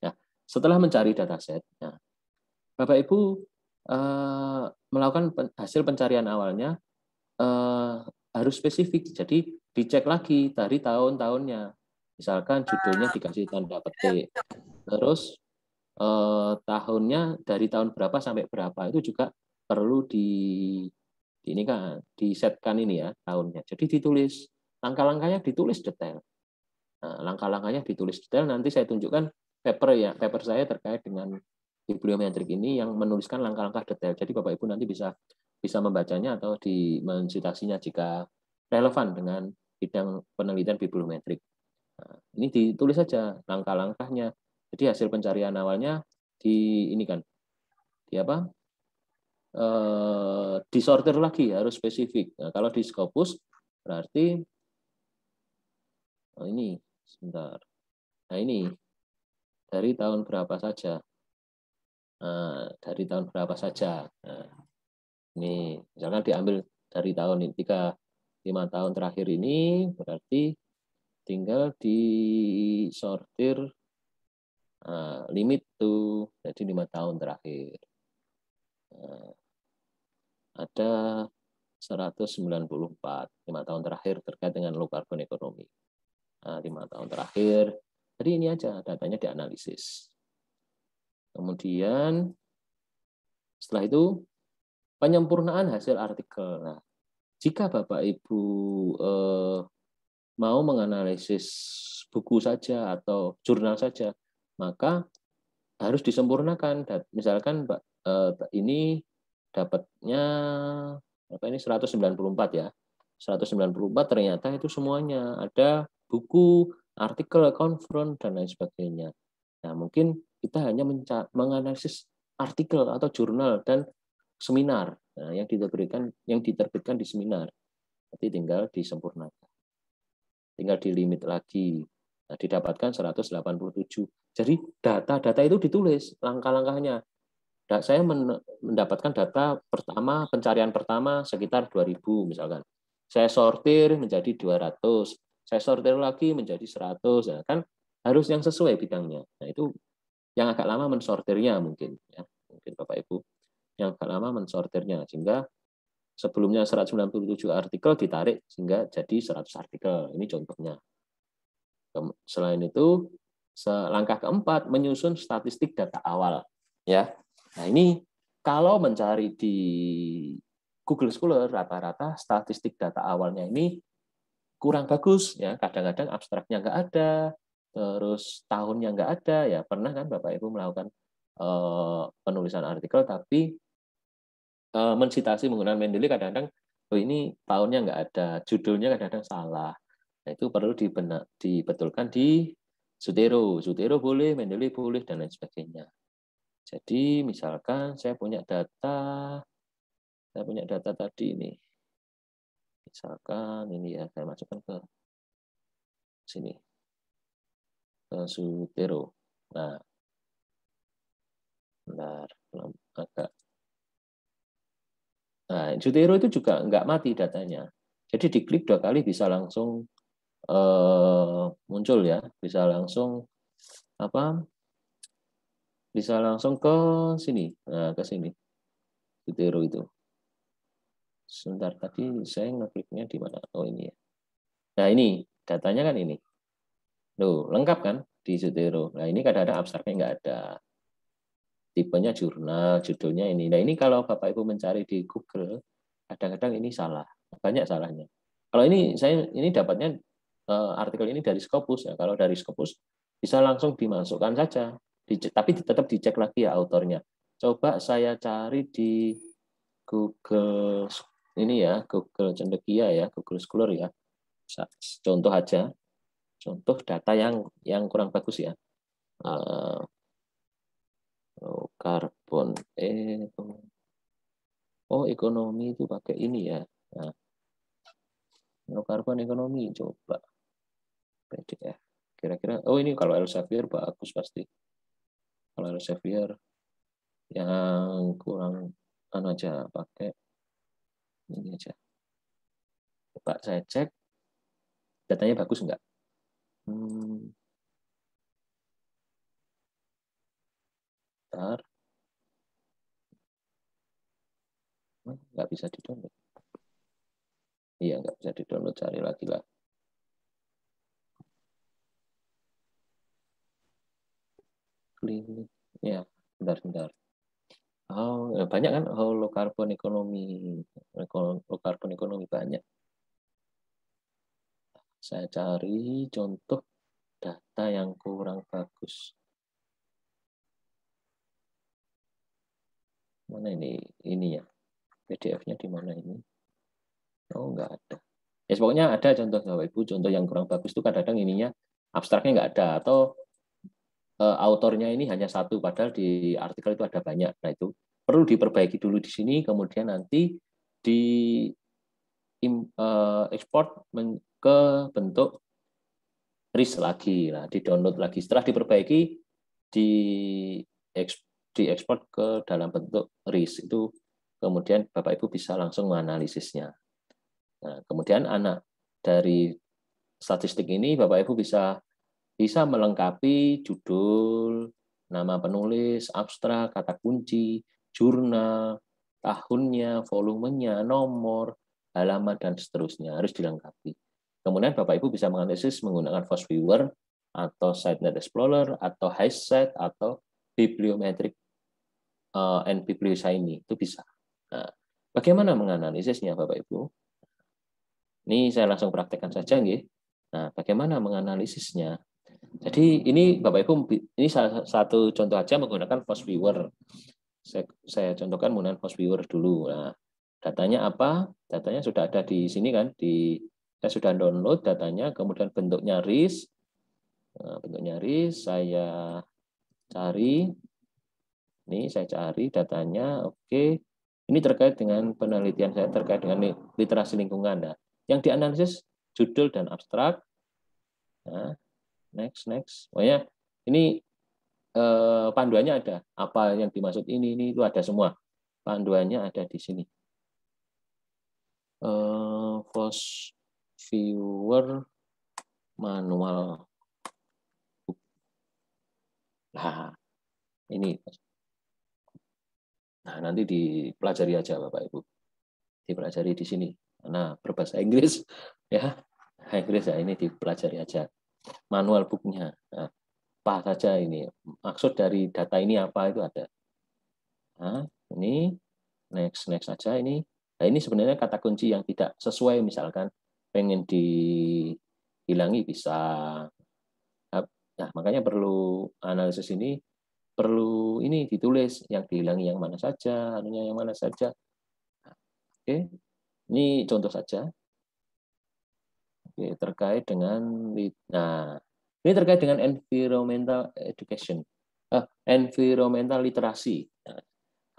Nah, setelah mencari dataset, nah, Bapak Ibu melakukan hasil pencarian awalnya harus spesifik. Jadi dicek lagi dari tahun-tahunnya. Misalkan judulnya dikasih tanda petik. Terus tahunnya dari tahun berapa sampai berapa itu juga perlu ini kan disetkan ini ya tahunnya. Jadi ditulis langkah-langkahnya, ditulis detail. Nah, langkah-langkahnya ditulis detail. Nanti saya tunjukkan paper saya terkait dengan bibliometrik ini yang menuliskan langkah-langkah detail. Jadi Bapak Ibu nanti bisa membacanya atau mensitasinya jika relevan dengan bidang penelitian bibliometrik. Nah, ini ditulis saja langkah-langkahnya. Jadi hasil pencarian awalnya ini kan di apa? Disortir lagi, harus spesifik. Nah, kalau di Scopus berarti ini sebentar. Nah, ini dari tahun berapa saja? Nah, dari tahun berapa saja? Nah, ini misalkan diambil dari tahun 5 tahun terakhir ini, berarti tinggal disortir limit tuh, jadi 5 tahun terakhir. Nah, ada 194 5 tahun terakhir terkait dengan low carbon economy. Nah, 5 tahun terakhir. Jadi ini aja datanya dianalisis. Kemudian setelah itu penyempurnaan hasil artikel. Nah, jika Bapak Ibu mau menganalisis buku saja atau jurnal saja, maka harus disempurnakan. Misalkan ini dapatnya apa ini 194 ya. 194 ternyata itu semuanya ada buku, artikel, konfront dan lain sebagainya. Nah, mungkin kita hanya menganalisis artikel atau jurnal dan seminar yang diterbitkan di seminar. Nanti tinggal disempurnakan. Tinggal dilimit lagi. Nah, didapatkan 187. Jadi data-data itu ditulis langkah-langkahnya. Saya mendapatkan data pencarian pertama sekitar 2000 misalkan. Saya sortir menjadi 200. Saya sortir lagi menjadi 100. Nah, kan harus yang sesuai bidangnya. Nah, itu yang agak lama mensortirnya mungkin ya. Mungkin Bapak Ibu yang agak lama mensortirnya sehingga sebelumnya 197 artikel ditarik sehingga jadi 100 artikel. Ini contohnya. Selain itu, langkah keempat menyusun statistik data awal ya. Nah, ini kalau mencari di Google Scholar rata-rata statistik data awalnya ini kurang bagus ya. Kadang-kadang abstraknya nggak ada, terus tahunnya nggak ada ya. Pernah kan Bapak Ibu melakukan penulisan artikel tapi mensitasi menggunakan Mendeley kadang-kadang ini tahunnya nggak ada, judulnya kadang-kadang salah. Nah, itu perlu dibetulkan di Zotero boleh, Mendeley boleh dan lain sebagainya. Jadi misalkan saya punya data tadi ini. Misalkan ini ya, saya masukkan ke sini. Ke Zotero. Nah, bentar, agak. Nah, Zotero itu juga nggak mati datanya. Jadi diklik 2 kali bisa langsung muncul ya, bisa langsung bisa langsung ke sini. Nah, ke sini. Zotero itu. Sebentar, tadi saya ngekliknya di mana? Oh, ini ya. Nah, ini datanya kan ini. Loh, lengkap kan di Zotero. Nah, ini kadang-kadang abstraknya nggak ada. Tipenya jurnal, judulnya ini. Nah, ini kalau Bapak Ibu mencari di Google, kadang-kadang ini salah. Banyak salahnya. Kalau ini dapatnya artikel ini dari Scopus ya. Kalau dari Scopus bisa langsung dimasukkan saja. Tapi tetap dicek lagi ya autornya. Coba saya cari di Google ini ya, Google Cendekia ya, Google Scholar ya. Contoh aja. Contoh data yang kurang bagus ya. Karbon ekonomi itu pakai ini ya. Nah, karbon ekonomi coba PDF. Kira-kira ini kalau Elsevier bagus pasti. Kalau Elsevier yang kurang anu aja, pakai ini aja. Coba saya cek, datanya bagus nggak? Bentar. Nggak bisa di-download. Iya, nggak bisa di-download, cari lagi lah. Klinik. Ya, bentar. Oh, banyak kan low carbon ekonomi. Low carbon ekonomi banyak. Saya cari contoh data yang kurang bagus. Mana ini? Ini ya. PDF-nya di mana ini? Oh, nggak ada. Ya, pokoknya ada contoh Bapak Ibu. Contoh yang kurang bagus itu kadang-kadang ininya abstraknya nggak ada. Atau autornya ini hanya satu, padahal di artikel itu ada banyak. Nah, itu perlu diperbaiki dulu di sini, kemudian nanti di ekspor ke bentuk RIS lagi, nah, di-download lagi. Setelah diperbaiki, diekspor ke dalam bentuk RIS. Itu kemudian Bapak Ibu bisa langsung menganalisisnya. Nah, kemudian anak dari statistik ini Bapak Ibu bisa melengkapi judul, nama penulis, abstrak, kata kunci, jurnal, tahunnya, volumenya, nomor, halaman, dan seterusnya. Harus dilengkapi. Kemudian Bapak Ibu bisa menganalisis menggunakan Fast Viewer, atau SiteNet Explorer, atau HiSite, atau Bibliometric and BiblioShiny. Itu bisa. Nah, bagaimana menganalisisnya Bapak Ibu? Ini saya langsung praktekkan saja, nggih. Nah, bagaimana menganalisisnya? Jadi ini Bapak Ibu, ini salah satu contoh aja menggunakan Fast Viewer. Saya contohkan menggunakan Fast Viewer dulu. Nah, datanya apa? Datanya sudah ada di sini kan, saya sudah download datanya, kemudian bentuknya RIS. Nah, bentuknya RIS, saya cari. Ini saya cari datanya, oke. Ini terkait dengan penelitian saya terkait dengan literasi lingkungan. Nah, yang dianalisis judul dan abstrak. Nah, next. Pokoknya ini panduannya ada. Apa yang dimaksud ini itu ada semua. Panduannya ada di sini. Fast Viewer manual. Nah, ini. Nah, nanti dipelajari aja Bapak Ibu. Dipelajari di sini. Nah, berbahasa Inggris ya. Inggris ya, ini dipelajari aja. Manual booknya. Nah, apa saja ini? Maksud dari data ini apa itu ada. Nah, ini next saja ini. Nah, ini sebenarnya kata kunci yang tidak sesuai, misalkan pengen dihilangi bisa. Nah, makanya perlu analisis ini, perlu ini ditulis yang dihilangi yang mana saja, anunya yang mana saja. Oke, ini contoh saja. Oke, terkait dengan ini terkait dengan environmental education, environmental literasi. Nah,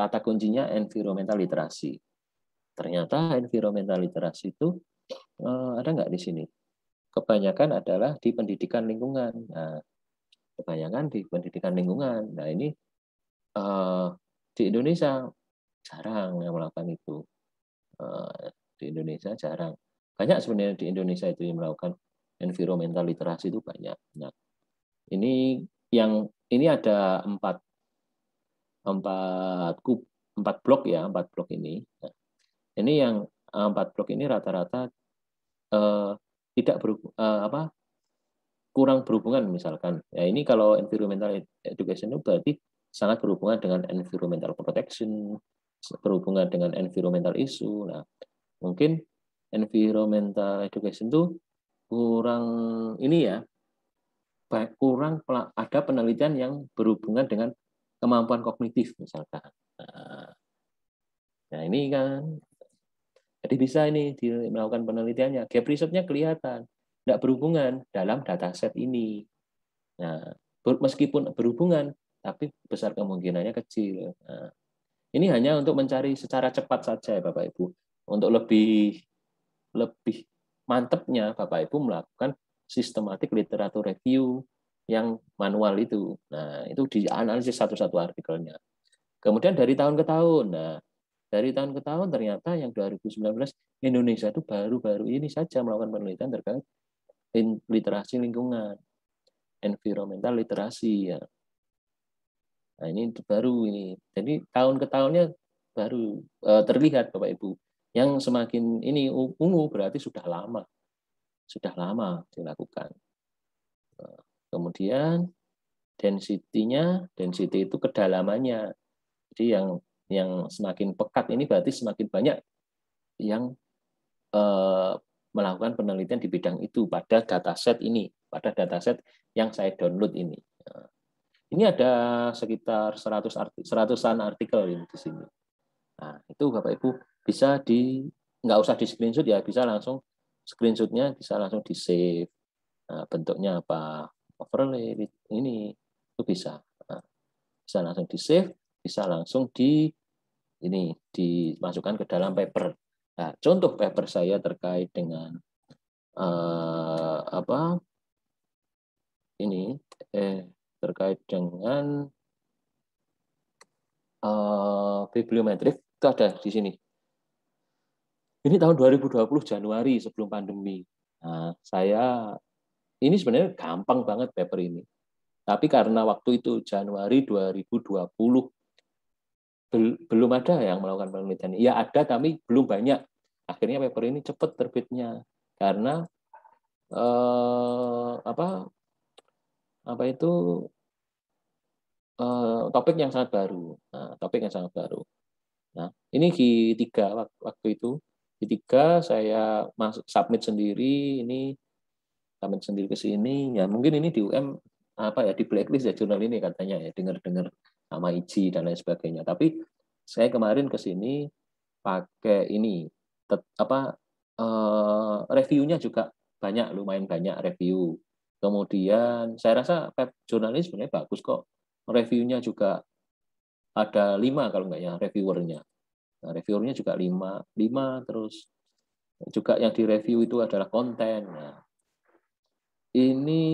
kata kuncinya environmental literasi. Ternyata environmental literasi itu ada nggak di sini? Kebanyakan adalah di pendidikan lingkungan. Nah, kebanyakan di pendidikan lingkungan. Nah, ini di Indonesia jarang yang melakukan itu. Di Indonesia jarang. Banyak sebenarnya di Indonesia itu yang melakukan environmental literasi itu banyak. Nah, ini ada empat blok ya, 4 blok ini. Nah, ini yang 4 blok ini rata-rata tidak kurang berhubungan misalkan. Ya, ini kalau environmental education itu berarti sangat berhubungan dengan environmental protection, berhubungan dengan environmental issue. Nah, mungkin environmental education itu kurang ini ya, kurang ada penelitian yang berhubungan dengan kemampuan kognitif misalkan. Nah ini kan, jadi bisa ini melakukan penelitiannya. Gap research-nya kelihatan, tidak berhubungan dalam dataset ini. Nah, meskipun berhubungan, tapi besar kemungkinannya kecil. Nah, ini hanya untuk mencari secara cepat saja, Bapak Ibu. Untuk lebih mantepnya, Bapak Ibu melakukan systematic literature review yang manual itu. Nah, itu dianalisis satu-satu artikelnya. Kemudian dari tahun ke tahun. Nah, dari tahun ke tahun ternyata yang 2019 Indonesia itu baru-baru ini saja melakukan penelitian terkait literasi lingkungan, environmental literasi ya. Nah, ini baru ini. Jadi tahun ke tahunnya baru terlihat Bapak Ibu. Yang semakin ini ungu berarti sudah lama dilakukan. Kemudian density itu kedalamannya. Jadi yang semakin pekat ini berarti semakin banyak yang melakukan penelitian di bidang itu pada dataset ini, pada dataset yang saya download ini. Ini ada sekitar 100-an artikel ini di sini. Nah, itu Bapak Ibu bisa nggak usah di screenshot ya, bisa langsung screenshotnya bisa langsung di save. Nah, bentuknya apa? Overlay ini itu bisa. Nah, bisa langsung di save, bisa langsung dimasukkan ke dalam paper. Nah, contoh paper saya terkait dengan terkait dengan bibliometrik itu ada di sini. Ini tahun 2020 Januari sebelum pandemi. Nah, ini sebenarnya gampang banget paper ini. Tapi karena waktu itu Januari 2020 belum ada yang melakukan penelitian. Ya ada, tapi belum banyak. Akhirnya paper ini cepat terbitnya karena topik yang sangat baru. Nah, ini Q3 waktu itu. Q3 saya submit sendiri ke sini. Ya mungkin ini di UM di blacklist ya jurnal ini katanya ya, dengar-dengar sama IJI dan lain sebagainya. Tapi saya kemarin ke sini pakai ini reviewnya juga lumayan banyak review. Kemudian saya rasa jurnal ini sebenarnya bagus kok. Reviewnya juga ada 5 kalau nggak ya reviewernya. Nah, reviewernya juga 5 terus juga yang direview itu adalah konten. Nah, ini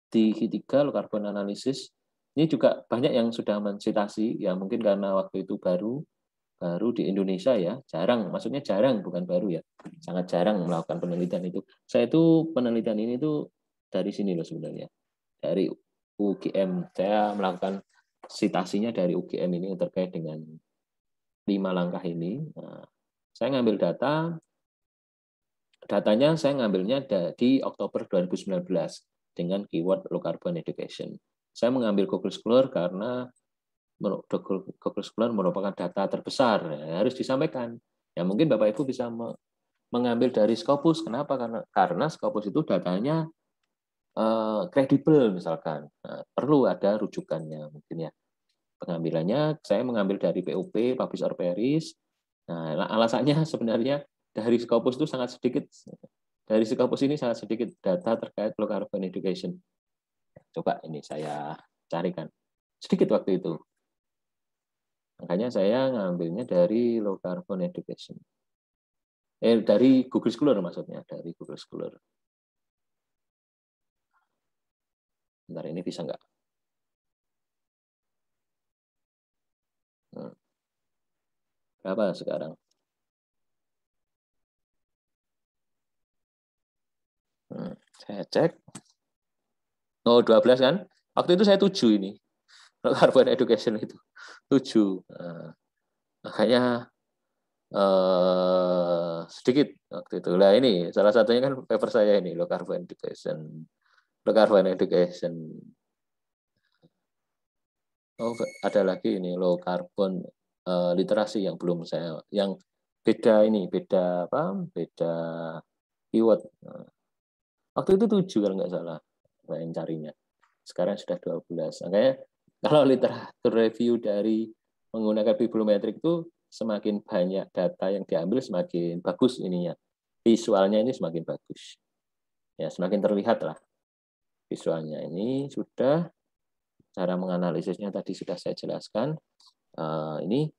di Q3 low carbon analysis ini juga banyak yang sudah mensitasi ya, mungkin karena waktu itu baru di Indonesia ya, maksudnya jarang bukan baru ya, sangat jarang melakukan penelitian itu. Saya itu penelitian ini tuh dari sini loh sebenarnya, dari UGM. Saya melakukan citasinya dari UGM ini terkait dengan 5 langkah ini. Nah, saya ngambil datanya saya ngambilnya di Oktober 2019 dengan keyword low carbon education. Saya mengambil Google Scholar karena Google Scholar merupakan data terbesar, harus disampaikan. Ya mungkin Bapak Ibu bisa mengambil dari Scopus. Kenapa? Karena Scopus itu datanya kredibel misalkan. Nah, perlu ada rujukannya mungkin ya. Pengambilannya saya mengambil dari POP, Publish or Perish. Nah, alasannya sebenarnya dari Scopus itu sangat sedikit. Dari Scopus ini sangat sedikit data terkait low carbon education. Coba ini saya carikan. Sedikit waktu itu. Makanya saya ngambilnya dari low carbon education. Dari Google Scholar maksudnya, dari Google Scholar. Bentar, ini bisa nggak? Berapa sekarang? Saya cek. Oh, 12 kan? Waktu itu saya 7 ini. Low carbon education itu. 7. Makanya sedikit waktu itu. Lah ini salah satunya kan paper saya ini, low carbon education. Low carbon education. Oh, ada lagi ini low carbon literasi yang belum saya, yang beda keyword. Waktu itu 7 kalau nggak salah yang carinya. Sekarang sudah 12. Makanya kalau literatur review dari menggunakan bibliometrik itu semakin banyak data yang diambil semakin bagus ininya. Visualnya ini semakin bagus. Ya, semakin terlihat lah visualnya. Ini sudah cara menganalisisnya tadi sudah saya jelaskan. Ini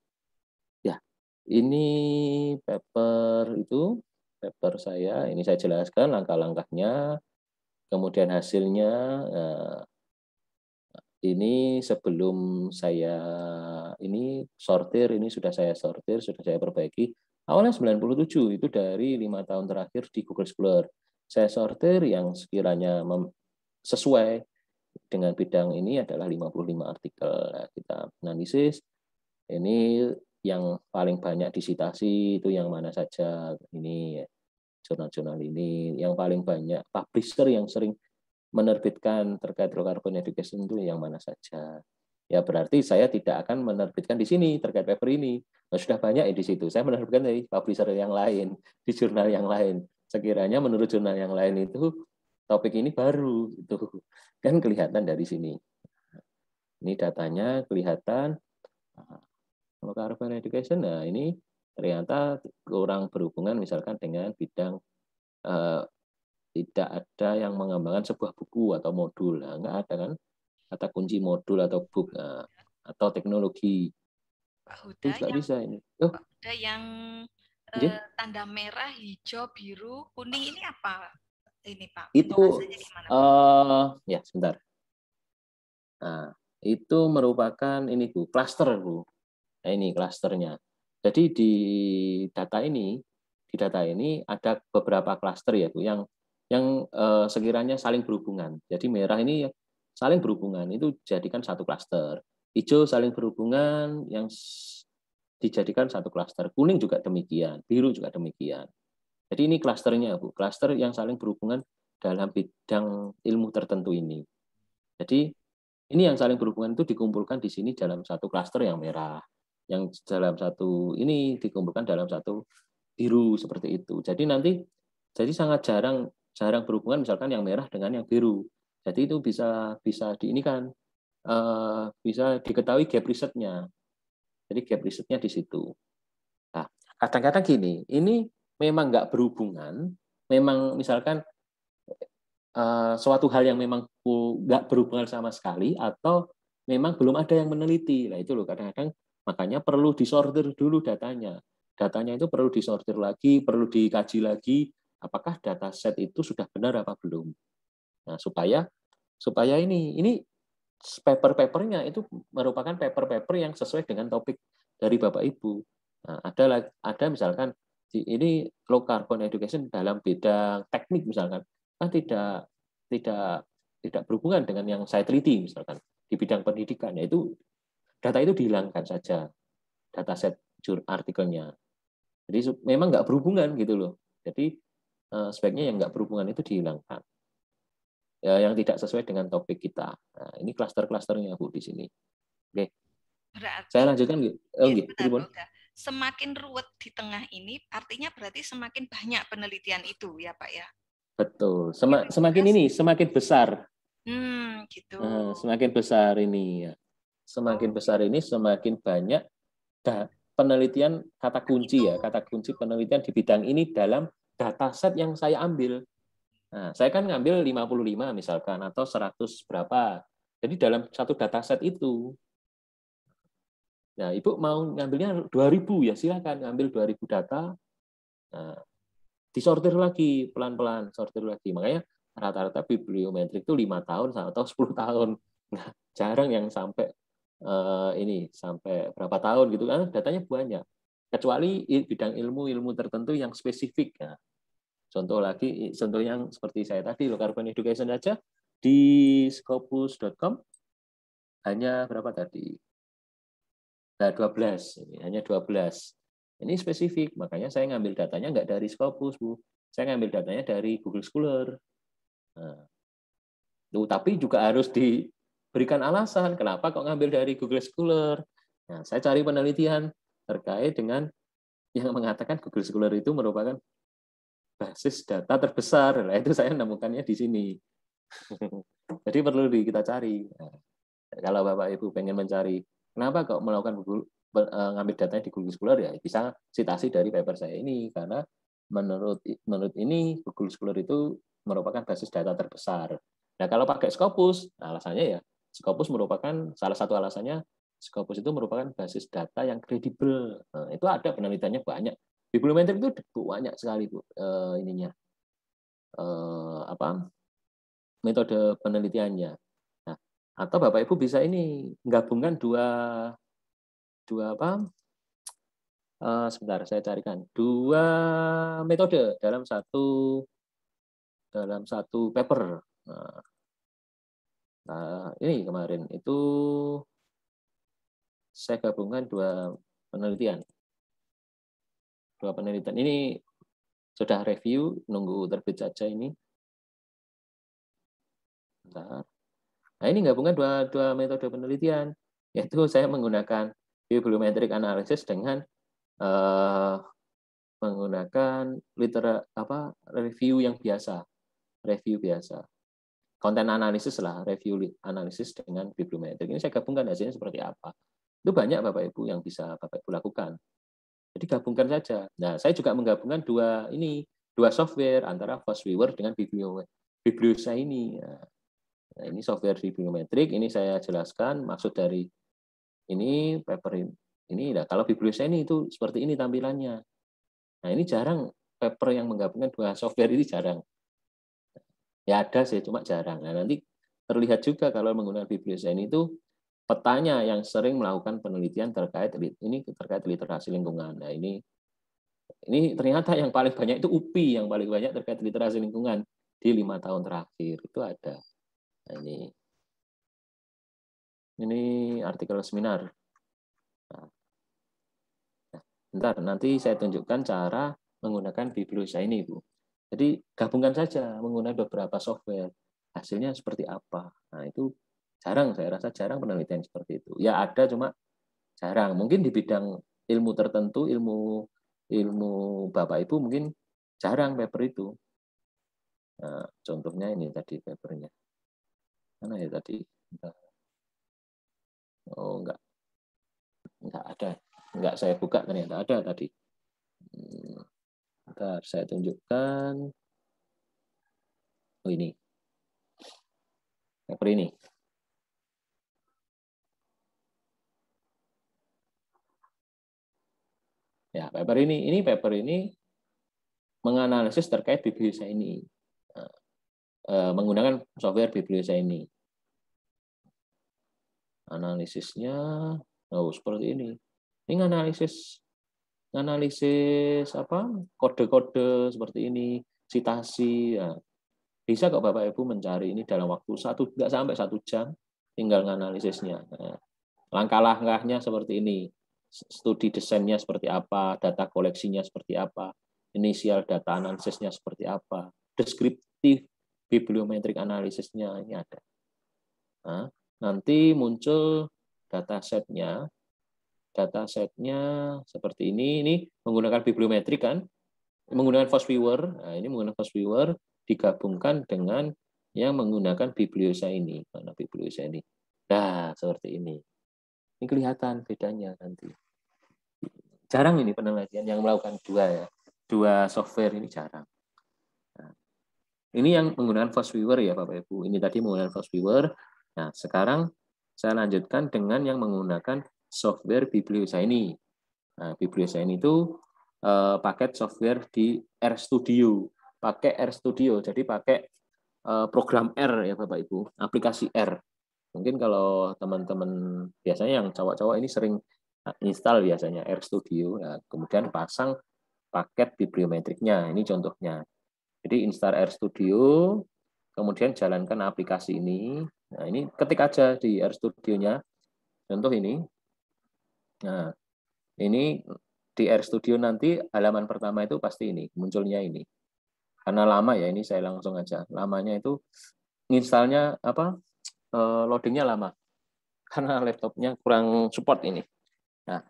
paper saya. Ini saya jelaskan langkah-langkahnya. Kemudian hasilnya ini sebelum saya ini sortir, ini sudah saya sortir, sudah saya perbaiki. Awalnya 97 itu dari 5 tahun terakhir di Google Scholar. Saya sortir yang sekiranya sesuai dengan bidang ini adalah 55 artikel. Nah, kita analisis, ini yang paling banyak disitasi itu yang mana saja. Ini jurnal-jurnal ini. Yang paling banyak publisher yang sering menerbitkan terkait low carbon education itu yang mana saja. Ya berarti saya tidak akan menerbitkan di sini terkait paper ini. Nah, sudah banyak di situ. Saya menerbitkan dari publisher yang lain, di jurnal yang lain. Sekiranya menurut jurnal yang lain itu topik ini baru, itu kan kelihatan dari sini. Ini datanya kelihatan low carbon education. Nah ini ternyata kurang berhubungan misalkan dengan bidang tidak ada yang mengembangkan sebuah buku atau modul. Nah, nggak ada kan kata kunci modul atau book atau teknologi. Pak Itu Huda nggak yang bisa ini. Pak Huda yang tanda merah, hijau, biru, kuning ini apa? Ini Pak, Itu penjelasannya gimana Pak? ya sebentar. Nah, itu merupakan ini Bu, klaster Bu. Nah, ini klasternya. Jadi di data ini ada beberapa klaster ya Bu yang sekiranya saling berhubungan. Jadi merah ini saling berhubungan itu dijadikan satu klaster. Hijau saling berhubungan yang dijadikan satu klaster. Kuning juga demikian, biru juga demikian. Jadi ini klasternya Bu, klaster yang saling berhubungan dalam bidang ilmu tertentu ini. Jadi ini yang saling berhubungan itu dikumpulkan di sini dalam satu klaster yang merah. Yang dalam satu ini dikumpulkan dalam satu biru seperti itu. Jadi sangat jarang berhubungan misalkan yang merah dengan yang biru. Jadi itu bisa diinikan bisa diketahui gap risetnya. Jadi gap risetnya di situ. Nah, kadang-kadang gini, ini memang nggak berhubungan, memang misalkan suatu hal yang memang nggak berhubungan sama sekali atau memang belum ada yang meneliti. Nah itu loh kadang-kadang makanya perlu disortir dulu datanya. Datanya itu perlu disortir lagi, perlu dikaji lagi apakah data set itu sudah benar apa belum. Nah supaya ini paper-papernya itu merupakan paper-paper yang sesuai dengan topik dari Bapak Ibu. Nah, ada misalkan ini low carbon education dalam bidang teknik misalkan kan tidak berhubungan dengan yang saya teliti misalkan di bidang pendidikan, yaitu data itu dihilangkan saja data set artikelnya. Jadi memang nggak berhubungan gitu loh. Jadi sebaiknya yang nggak berhubungan itu dihilangkan. Ya, yang tidak sesuai dengan topik kita. Nah, ini klaster-klasternya Bu di sini. Oke. Berarti Saya lanjutkan gitu. ya, benar Pak Huda. Semakin ruwet di tengah ini, artinya berarti semakin banyak penelitian itu ya Pak ya. Betul. Semakin besar. Gitu. Semakin besar ini ya. Semakin besar ini semakin banyak penelitian kata kunci ya, kata kunci penelitian di bidang ini dalam dataset yang saya ambil. Nah, saya kan ngambil 55 misalkan atau 100 berapa. Jadi dalam satu dataset itu. Nah, Ibu mau ngambilnya 2000 ya silakan ngambil 2000 data. Nah, disortir lagi pelan-pelan, sortir lagi. Makanya rata-rata bibliometrik itu 5 tahun atau 10 tahun. Nah, jarang yang sampai sampai berapa tahun gitu kan datanya banyak. Kecuali bidang ilmu tertentu yang spesifik ya. Contoh yang seperti saya tadi low carbon education aja di scopus.com hanya berapa tadi? Nah, 12, hanya 12. Ini spesifik, makanya saya ngambil datanya nggak dari Scopus, Bu. Saya ngambil datanya dari Google Scholar. Nah, tapi juga harus diberikan alasan kenapa kok ngambil dari Google Scholar. Nah, saya cari penelitian terkait dengan yang mengatakan Google Scholar itu merupakan basis data terbesar. Nah, itu saya menemukannya di sini. Jadi perlu kita cari. Nah, kalau Bapak Ibu pengen mencari kenapa kok melakukan ngambil datanya di Google Scholar ya bisa citasi dari paper saya ini karena menurut ini Google Scholar itu merupakan basis data terbesar. Nah kalau pakai Scopus, alasannya ya Scopus merupakan salah satu alasannya Scopus itu merupakan basis data yang kredibel. Nah, itu ada penelitiannya banyak. Bibliometrik itu banyak sekali Bu ininya metode penelitiannya. Nah, atau Bapak Ibu bisa ini gabungkan dua dua apa? Sebentar, saya carikan. Dua metode dalam satu paper. Nah, ini kemarin itu saya gabungkan dua penelitian. Dua penelitian ini sudah review, nunggu terbit saja ini. Bentar. Nah, ini gabungan dua metode penelitian, yaitu saya menggunakan bibliometric analysis dengan menggunakan review yang biasa, konten analisis lah, review analisis dengan bibliometrik. Ini saya gabungkan hasilnya seperti apa. Itu banyak Bapak Ibu yang bisa Bapak Ibu lakukan. Jadi gabungkan saja. Nah, saya juga menggabungkan dua software antara FastViewer dengan Bibliosa ini. Nah, ini software bibliometrik, ini saya jelaskan maksud dari ini paper ini. Nah, kalau Bibliosa ini itu seperti ini tampilannya. Nah, ini jarang paper yang menggabungkan dua software ini jarang. Ya ada sih, cuma jarang. Nah, nanti terlihat juga kalau menggunakan Bibliosa ini itu petanya yang sering melakukan penelitian terkait literasi lingkungan. Nah, ini ternyata yang paling banyak itu UPI yang paling banyak terkait literasi lingkungan di 5 tahun terakhir itu ada. Nah, ini artikel seminar. Nah, bentar, nanti saya tunjukkan cara menggunakan Bibliosa ini, Bu. Jadi gabungkan saja menggunakan beberapa software. Hasilnya seperti apa? Nah, itu jarang, saya rasa jarang penelitian seperti itu. Ya ada, cuma jarang. Mungkin di bidang ilmu tertentu, ilmu Bapak Ibu mungkin jarang paper itu. Nah, contohnya ini tadi papernya. Mana ya tadi? Oh, enggak ada. Enggak saya buka, ternyata ada tadi. Bentar, saya tunjukkan. Oh, ini. Paper ini. Ya, paper ini menganalisis terkait Bibliosa ini. Menggunakan software Bibliosa ini. Analisisnya seperti ini. Ini analisis kode-kode seperti ini, citasi. Ya. Bisa kok Bapak Ibu mencari ini dalam waktu nggak sampai 1 jam, tinggal menganalisisnya. Nah, langkah-langkahnya seperti ini. Studi desainnya seperti apa, data koleksinya seperti apa, inisial data analisisnya seperti apa, deskriptif bibliometrik analisisnya ini ada. Nah, nanti muncul datasetnya seperti ini. Ini menggunakan bibliometrik kan, menggunakan FastViewer. Nah, ini menggunakan FastViewer digabungkan dengan yang menggunakan Bibliosa ini. Mana Bibliosa ini? Nah, seperti ini. Ini kelihatan bedanya nanti. Jarang ini penelitian yang melakukan dua software ini jarang. Nah, ini yang menggunakan FastViewer ya Bapak Ibu. Ini tadi menggunakan FastViewer. Nah, sekarang saya lanjutkan dengan yang menggunakan software Bibliosa ini. Nah, Bibliosa ini itu paket software di RStudio. Pakai RStudio, jadi pakai program R ya Bapak Ibu, aplikasi R. Mungkin kalau teman-teman biasanya yang cowok-cowok ini sering install biasanya RStudio, nah, kemudian pasang paket bibliometriknya. Ini contohnya. Jadi install RStudio, kemudian jalankan aplikasi ini. Nah, ini ketik aja di RStudio-nya. Contoh ini. Nah, ini di RStudio nanti halaman pertama itu pasti ini, munculnya ini. Karena lama ya, ini saya langsung aja. Lamanya itu installnya loadingnya lama. Karena laptopnya kurang support ini. Nah,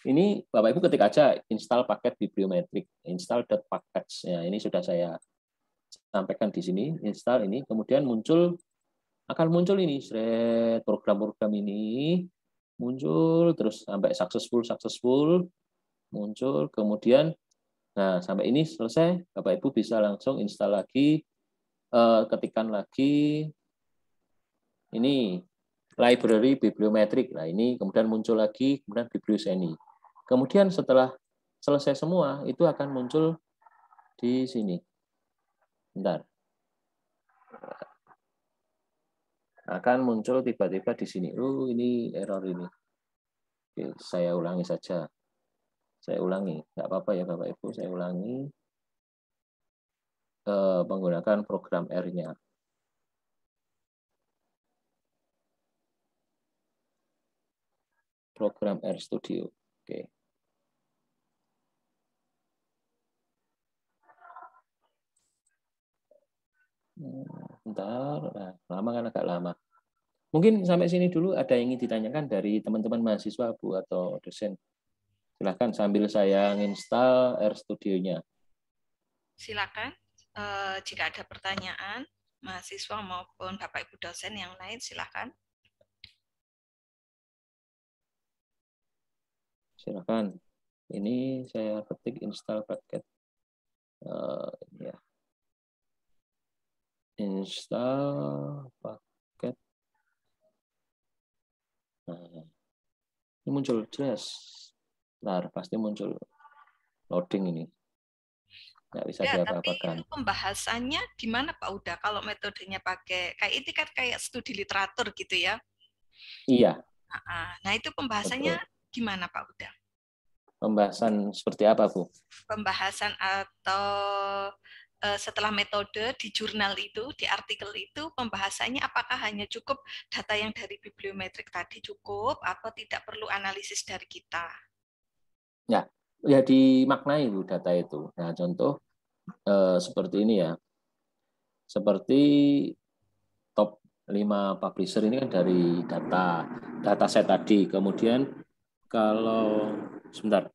ini Bapak Ibu ketik aja install paket bibliometrik, install.package. Ya, ini sudah saya sampaikan di sini, install ini, kemudian akan muncul ini, program-program ini muncul terus sampai successful muncul, kemudian nah sampai ini selesai, Bapak Ibu bisa langsung install lagi, ketikkan lagi ini library bibliometrik. Nah, ini kemudian muncul lagi, kemudian Bibliosa ini. Kemudian setelah selesai semua, itu akan muncul di sini. Bentar. Akan muncul tiba-tiba di sini. Ini error ini. Oke, saya ulangi saja. Saya ulangi, nggak apa-apa ya Bapak Ibu, saya ulangi menggunakan program R-nya. Program R Studio. Oke. Bentar, nah, lama kan agak lama. Mungkin sampai sini dulu ada yang ingin ditanyakan dari teman-teman mahasiswa Bu atau dosen. Silahkan sambil saya install R Studio-nya. Silakan jika ada pertanyaan mahasiswa maupun Bapak Ibu dosen yang lain silakan. Silakan. Ini saya ketik install paket. Ya. Install paket. Nah, ini muncul jelas. Bentar, pasti muncul loading ini. Nggak bisa Ya, tapi diapa-apakan. itu pembahasannya gimana Pak Uda? Kalau metodenya pakai kayak ini kan kayak studi literatur gitu ya. Iya, Nah, itu pembahasannya betul. gimana Pak Uda? Pembahasan seperti apa, Bu? Pembahasan atau setelah metode di jurnal itu, di artikel itu, pembahasannya apakah hanya cukup data yang dari bibliometrik tadi cukup atau tidak perlu analisis dari kita? Ya dimaknai Bu data itu. Nah, contoh seperti ini ya. Seperti top 5 publisher ini kan dari data set tadi. Kemudian kalau sebentar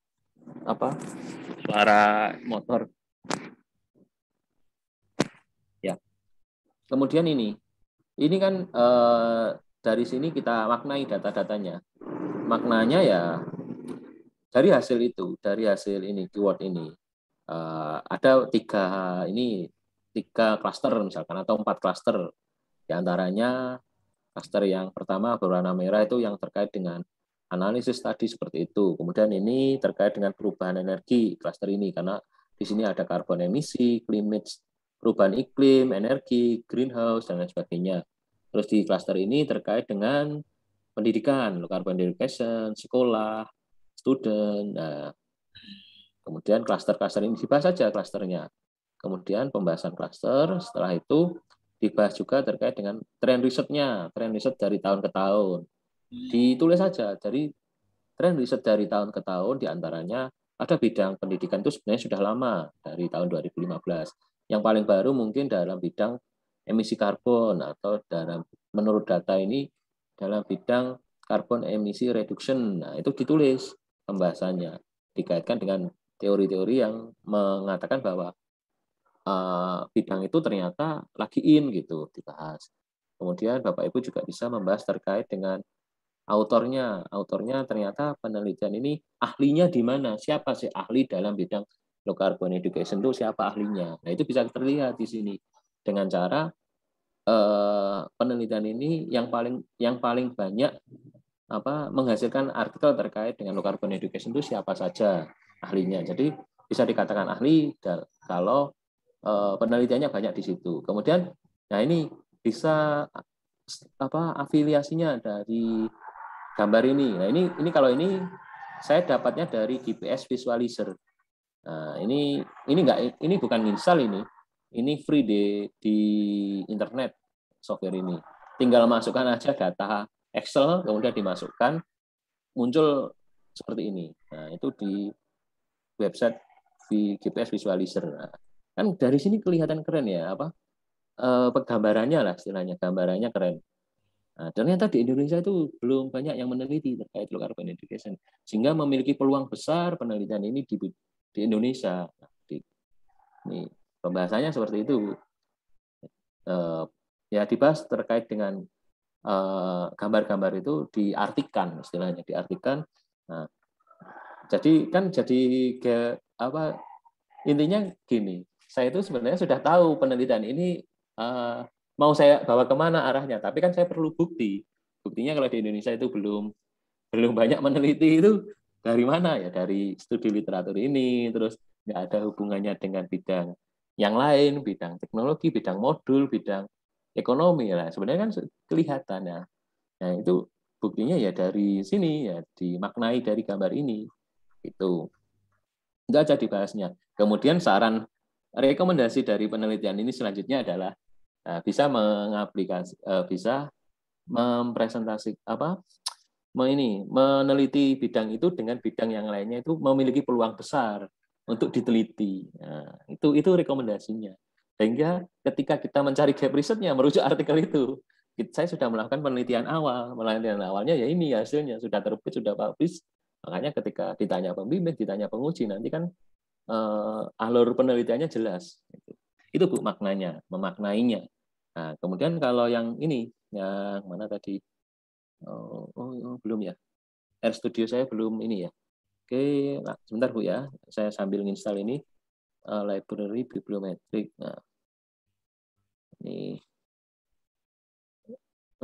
apa suara motor ya. Kemudian ini kan dari sini kita maknai data-datanya. Maknanya ya dari hasil ini keyword ini ada tiga klaster misalkan atau 4 klaster. Di antaranya klaster yang pertama berwarna merah itu yang terkait dengan analisis tadi seperti itu. Kemudian ini terkait dengan perubahan energi klaster ini karena di sini ada karbon emisi, climate, perubahan iklim, energi, greenhouse dan lain sebagainya. Terus di klaster ini terkait dengan pendidikan, carbon education, sekolah, student. Nah, kemudian klaster-klaster ini dibahas saja klasternya. Kemudian pembahasan klaster, setelah itu dibahas juga terkait dengan tren risetnya, tren riset dari tahun ke tahun. Ditulis saja, dari tren riset dari tahun ke tahun, diantaranya ada bidang pendidikan itu sebenarnya sudah lama, dari tahun 2015. Yang paling baru mungkin dalam bidang emisi karbon, atau menurut data ini dalam bidang karbon emisi reduction. Nah, itu ditulis pembahasannya, dikaitkan dengan teori-teori yang mengatakan bahwa bidang itu ternyata lagi gitu dibahas. Kemudian Bapak Ibu juga bisa membahas terkait dengan autornya. Autornya ternyata penelitian ini ahlinya di mana? Siapa sih ahli dalam bidang low carbon education itu siapa ahlinya? Nah, itu bisa terlihat di sini dengan cara penelitian ini yang paling banyak menghasilkan artikel terkait dengan low carbon education itu siapa saja ahlinya. Jadi bisa dikatakan ahli kalau penelitiannya banyak di situ. Kemudian, nah ini bisa afiliasinya dari gambar ini. Nah ini kalau ini saya dapatnya dari GPS Visualizer. Nah ini bukan install ini free di internet software ini. Tinggal masukkan aja data Excel, kemudian dimasukkan, muncul seperti ini. Nah itu di website GPS Visualizer. Nah, kan dari sini kelihatan keren ya gambarannya lah istilahnya, gambarannya keren. Nah, ternyata di Indonesia itu belum banyak yang meneliti terkait low carbon education, sehingga memiliki peluang besar penelitian ini di Indonesia. Nah, ini pembahasannya seperti itu. Ya dibahas terkait dengan gambar-gambar itu diartikan istilahnya, diartikan. Nah, jadi intinya gini, saya itu sebenarnya sudah tahu penelitian ini mau saya bawa kemana arahnya, tapi kan saya perlu bukti. Buktinya kalau di Indonesia itu belum banyak meneliti itu dari mana ya, dari studi literatur ini, terus nggak ada hubungannya dengan bidang yang lain, bidang teknologi, bidang modul, bidang ekonomi lah. Sebenarnya kan kelihatan ya. Nah itu buktinya ya dari sini, ya dimaknai dari gambar ini. Itu aja dibahasnya. Kemudian saran rekomendasi dari penelitian ini selanjutnya adalah bisa bisa mempresentasi meneliti bidang itu dengan bidang yang lainnya itu memiliki peluang besar untuk diteliti. Nah, itu rekomendasinya. Sehingga ketika kita mencari gap risetnya merujuk artikel itu, saya sudah melakukan penelitian awal. Penelitian awalnya ya ini hasilnya sudah terbit, sudah publish. Makanya ketika ditanya pembimbing, ditanya penguji, nanti kan alur penelitiannya jelas. Itu Bu maknanya, memaknainya. Nah, kemudian kalau yang ini, yang mana tadi? Belum ya. RStudio saya belum ini ya. Oke, nah, sebentar Bu ya. Saya sambil install ini library bibliometrik. Nah, ini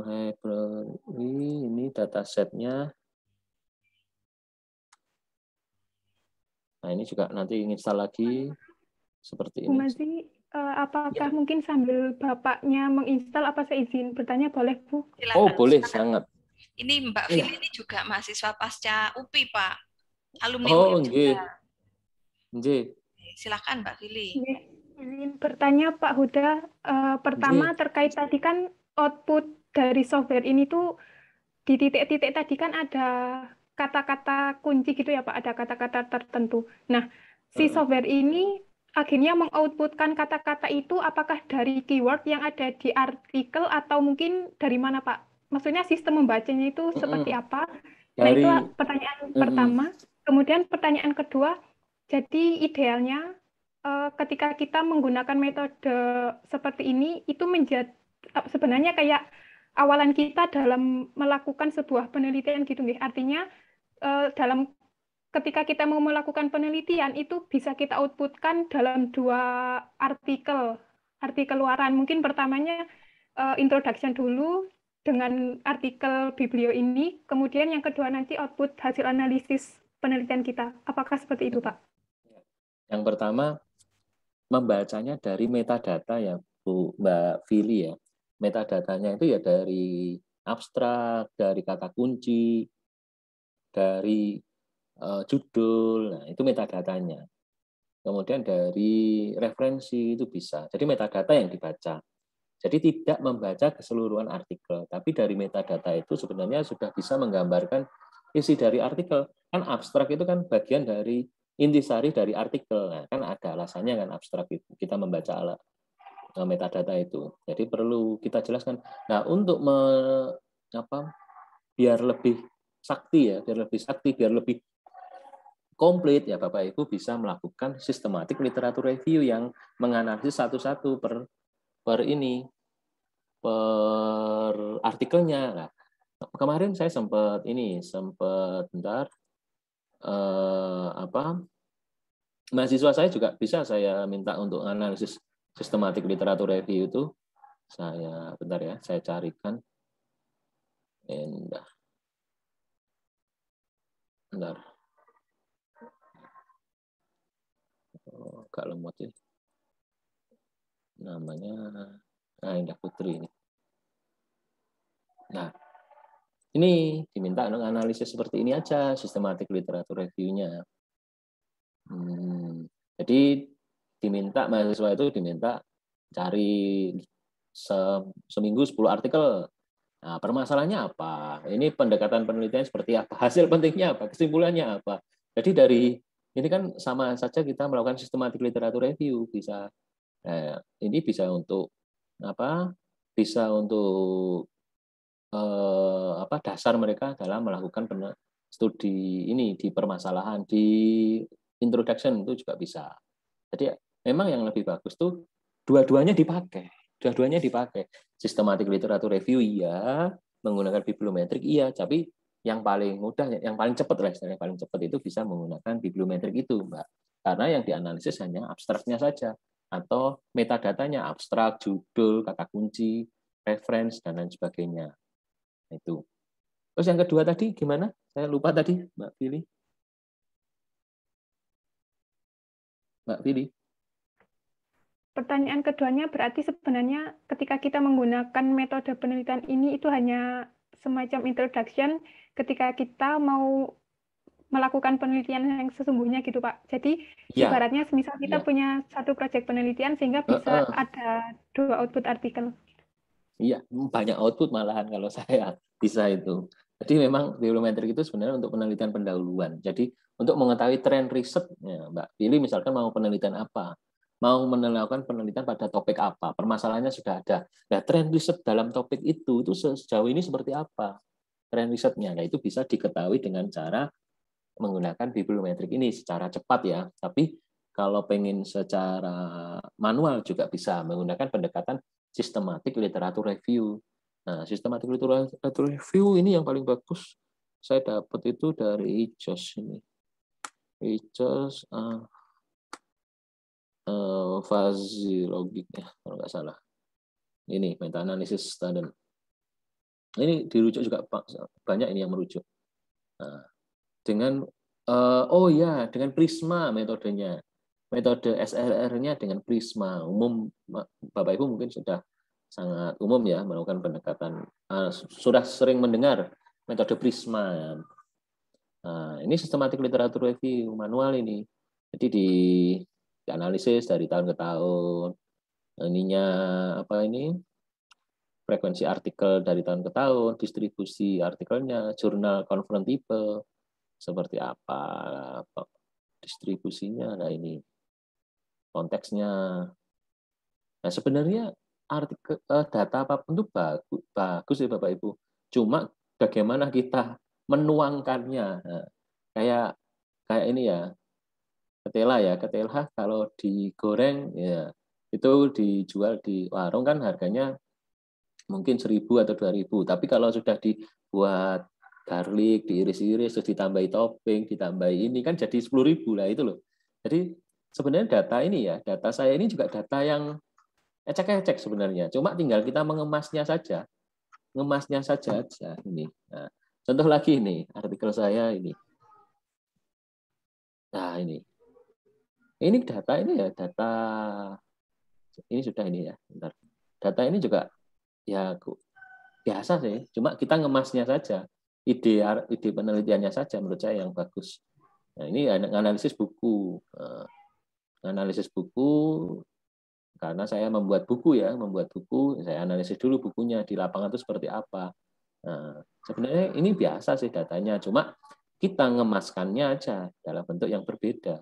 library, ini datasetnya. Nah, ini juga nanti install lagi seperti ini. Apakah mungkin sambil Bapaknya menginstal, apa saya izin bertanya boleh, Bu? Silakan, oh, boleh, silakan. sangat. Ini Mbak Vili ini juga mahasiswa pasca UPI, Pak. Alumni Oh, UPI juga. Silakan Mbak Vili. Izin bertanya Pak Huda, pertama terkait tadi kan output dari software ini tuh di titik-titik tadi kan ada kata-kata kunci gitu ya Pak, ada kata-kata tertentu. Nah, si software ini akhirnya mengoutputkan kata-kata itu apakah dari keyword yang ada di artikel atau mungkin dari mana Pak? Maksudnya sistem membacanya itu seperti apa? Nah, itu pertanyaan pertama. Kemudian pertanyaan kedua, jadi idealnya ketika kita menggunakan metode seperti ini, itu sebenarnya kayak awalan kita dalam melakukan sebuah penelitian gitu, nggih. Artinya ketika kita mau melakukan penelitian itu bisa kita outputkan dalam 2 artikel luaran. Mungkin pertamanya introduction dulu dengan artikel biblio ini, kemudian yang kedua nanti output hasil analisis penelitian kita. Apakah seperti itu, Pak? Yang pertama, membacanya dari metadata ya, Bu Mbak Vili ya. Metadatanya itu ya dari abstrak, dari kata kunci, dari judul, nah itu metadatanya. Kemudian dari referensi itu bisa. Jadi metadata yang dibaca. Jadi tidak membaca keseluruhan artikel, tapi dari metadata itu sebenarnya sudah bisa menggambarkan isi dari artikel. Kan abstrak itu kan bagian dari intisari dari artikel. Nah, kan ada alasannya kan abstrak itu. Kita membaca metadata itu. Jadi perlu kita jelaskan. Nah, untuk biar lebih sakti ya, biar lebih komplit ya Bapak Ibu bisa melakukan sistematik literatur review yang menganalisis satu-satu per artikelnya. Nah, kemarin saya sempat mahasiswa saya juga bisa saya minta untuk analisis sistematik literatur review itu. Bentar ya, saya carikan. Bentar. Agak lemot ya. Namanya Indah Putri ini. Nah, ini diminta untuk analisis seperti ini aja, sistematik literatur review-nya. Jadi mahasiswa itu diminta cari seminggu 10 artikel. Nah, permasalahannya apa? Ini pendekatan penelitian seperti apa? Hasil pentingnya apa? Kesimpulannya apa? Jadi dari ini kan sama saja kita melakukan sistematik literatur review, bisa ini bisa untuk Bisa untuk dasar mereka dalam melakukan studi ini di permasalahan, di introduction itu juga bisa. Jadi memang yang lebih bagus tuh dua-duanya dipakai. Sistematik literatur review iya, menggunakan bibliometrik iya, tapi yang paling mudah, yang paling cepat lah istilahnya, paling cepat itu bisa menggunakan bibliometrik itu, Mbak. Karena yang dianalisis hanya abstraknya saja atau metadatanya, abstrak, judul, kata kunci, reference dan lain sebagainya. Itu. Terus yang kedua tadi gimana? Saya lupa tadi, Mbak Vili. Pertanyaan keduanya berarti sebenarnya ketika kita menggunakan metode penelitian ini itu hanya semacam introduction ketika kita mau melakukan penelitian yang sesungguhnya gitu Pak. Jadi Ya, ibaratnya misal kita ya. punya satu proyek penelitian sehingga bisa ada 2 output artikel. Iya, banyak output malahan kalau saya bisa itu. Jadi memang bibliometrik itu sebenarnya untuk penelitian pendahuluan. Jadi untuk mengetahui tren riset, ya, Mbak Pilih misalkan mau penelitian apa, mau melakukan penelitian pada topik apa, permasalahannya sudah ada. Nah, tren riset dalam topik itu sejauh ini seperti apa? Tren risetnya, nah itu bisa diketahui dengan cara menggunakan bibliometrik ini secara cepat ya. Tapi kalau pengen secara manual juga bisa menggunakan pendekatan sistematik literatur review. Nah, sistematik literatur review ini yang paling bagus saya dapat itu dari Josh ini. Josh Fuzzy ya, kalau nggak salah. Ini meta analisis student. Ini dirujuk juga banyak ini yang merujuk. Nah, dengan oh ya, dengan Prisma metodenya. Metode SRR-nya dengan Prisma. Umum Bapak Ibu mungkin sudah sangat umum ya melakukan pendekatan. Sudah sering mendengar metode Prisma. Nah, ini sistematik literatur review manual ini. Jadi dianalisis dari tahun ke tahun. Ininya apa ini? Frekuensi artikel dari tahun ke tahun, distribusi artikelnya, jurnal konfrontable, seperti apa distribusinya, nah ini konteksnya. Nah sebenarnya artikel data apapun itu bagus ya Bapak Ibu. Cuma bagaimana kita menuangkannya. Nah, kayak ini ya ketela kalau digoreng ya itu dijual di warung kan harganya mungkin 1.000 atau 2.000. Tapi kalau sudah dibuat garlic, diiris-iris, terus ditambahi topping, ditambahi ini kan jadi 10.000 lah itu loh. Jadi sebenarnya data ini ya, data saya ini juga data yang ecek-ecek sebenarnya. Cuma tinggal kita mengemasnya saja, aja ini. Nah, contoh lagi nih artikel saya ini. Nah ini data ini ya data ini sudah ini ya. Bentar. Data ini juga ya biasa sih, cuma kita ngemasnya saja, ide penelitiannya saja menurut saya yang bagus. Nah ini analisis buku, karena saya membuat buku, saya analisis dulu bukunya di lapangan itu seperti apa. Nah, sebenarnya ini biasa sih datanya, cuma kita ngemaskannya aja dalam bentuk yang berbeda.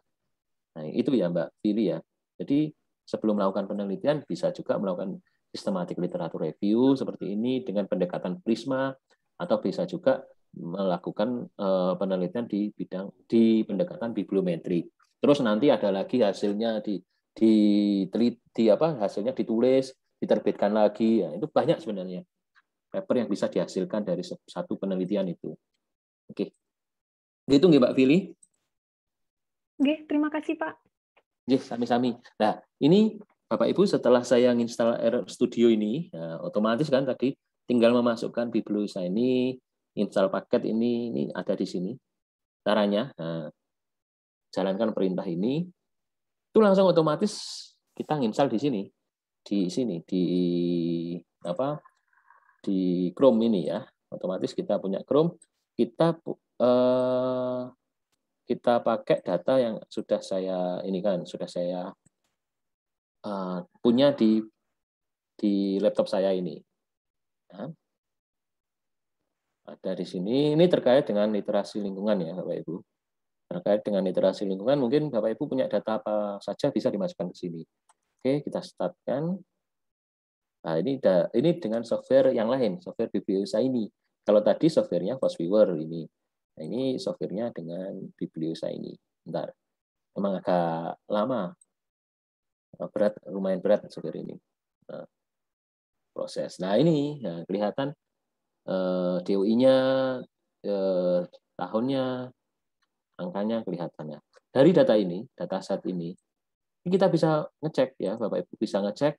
Nah itu ya Mbak Fili ya. Jadi sebelum melakukan penelitian bisa juga melakukan sistematik literatur review seperti ini dengan pendekatan Prisma, atau bisa juga melakukan penelitian di pendekatan bibliometri. Terus nanti ada lagi hasilnya hasilnya ditulis, diterbitkan lagi. Ya, itu banyak sebenarnya paper yang bisa dihasilkan dari satu penelitian itu. Oke. Gitu nggih Mbak Fili? Oke, terima kasih Pak. Oke, sami-sami. Nah, ini Bapak Ibu setelah saya install RStudio ini, ya, otomatis kan tadi tinggal memasukkan bibliosa ini, install paket ini ada di sini. Caranya, nah, jalankan perintah ini, itu langsung otomatis kita install di sini, di Chrome ini ya. Otomatis kita punya Chrome, kita pakai data yang sudah saya punya di laptop saya ini. Nah, ada di sini. Ini terkait dengan literasi lingkungan ya, Bapak Ibu. Terkait dengan literasi lingkungan, mungkin Bapak Ibu punya data apa saja bisa dimasukkan ke sini. Oke, kita startkan. Nah, ini dengan software yang lain, software Bibliosa ini. Kalau tadi softwarenya FastViewer ini. Nah, ini softwarenya dengan Bibliosa ini. Bentar. Memang agak lama. Lumayan berat software ini. Nah, proses. Nah, ini kelihatan DOI-nya, tahunnya, angkanya kelihatannya. Dari data ini, data set ini kita bisa ngecek ya, Bapak Ibu bisa ngecek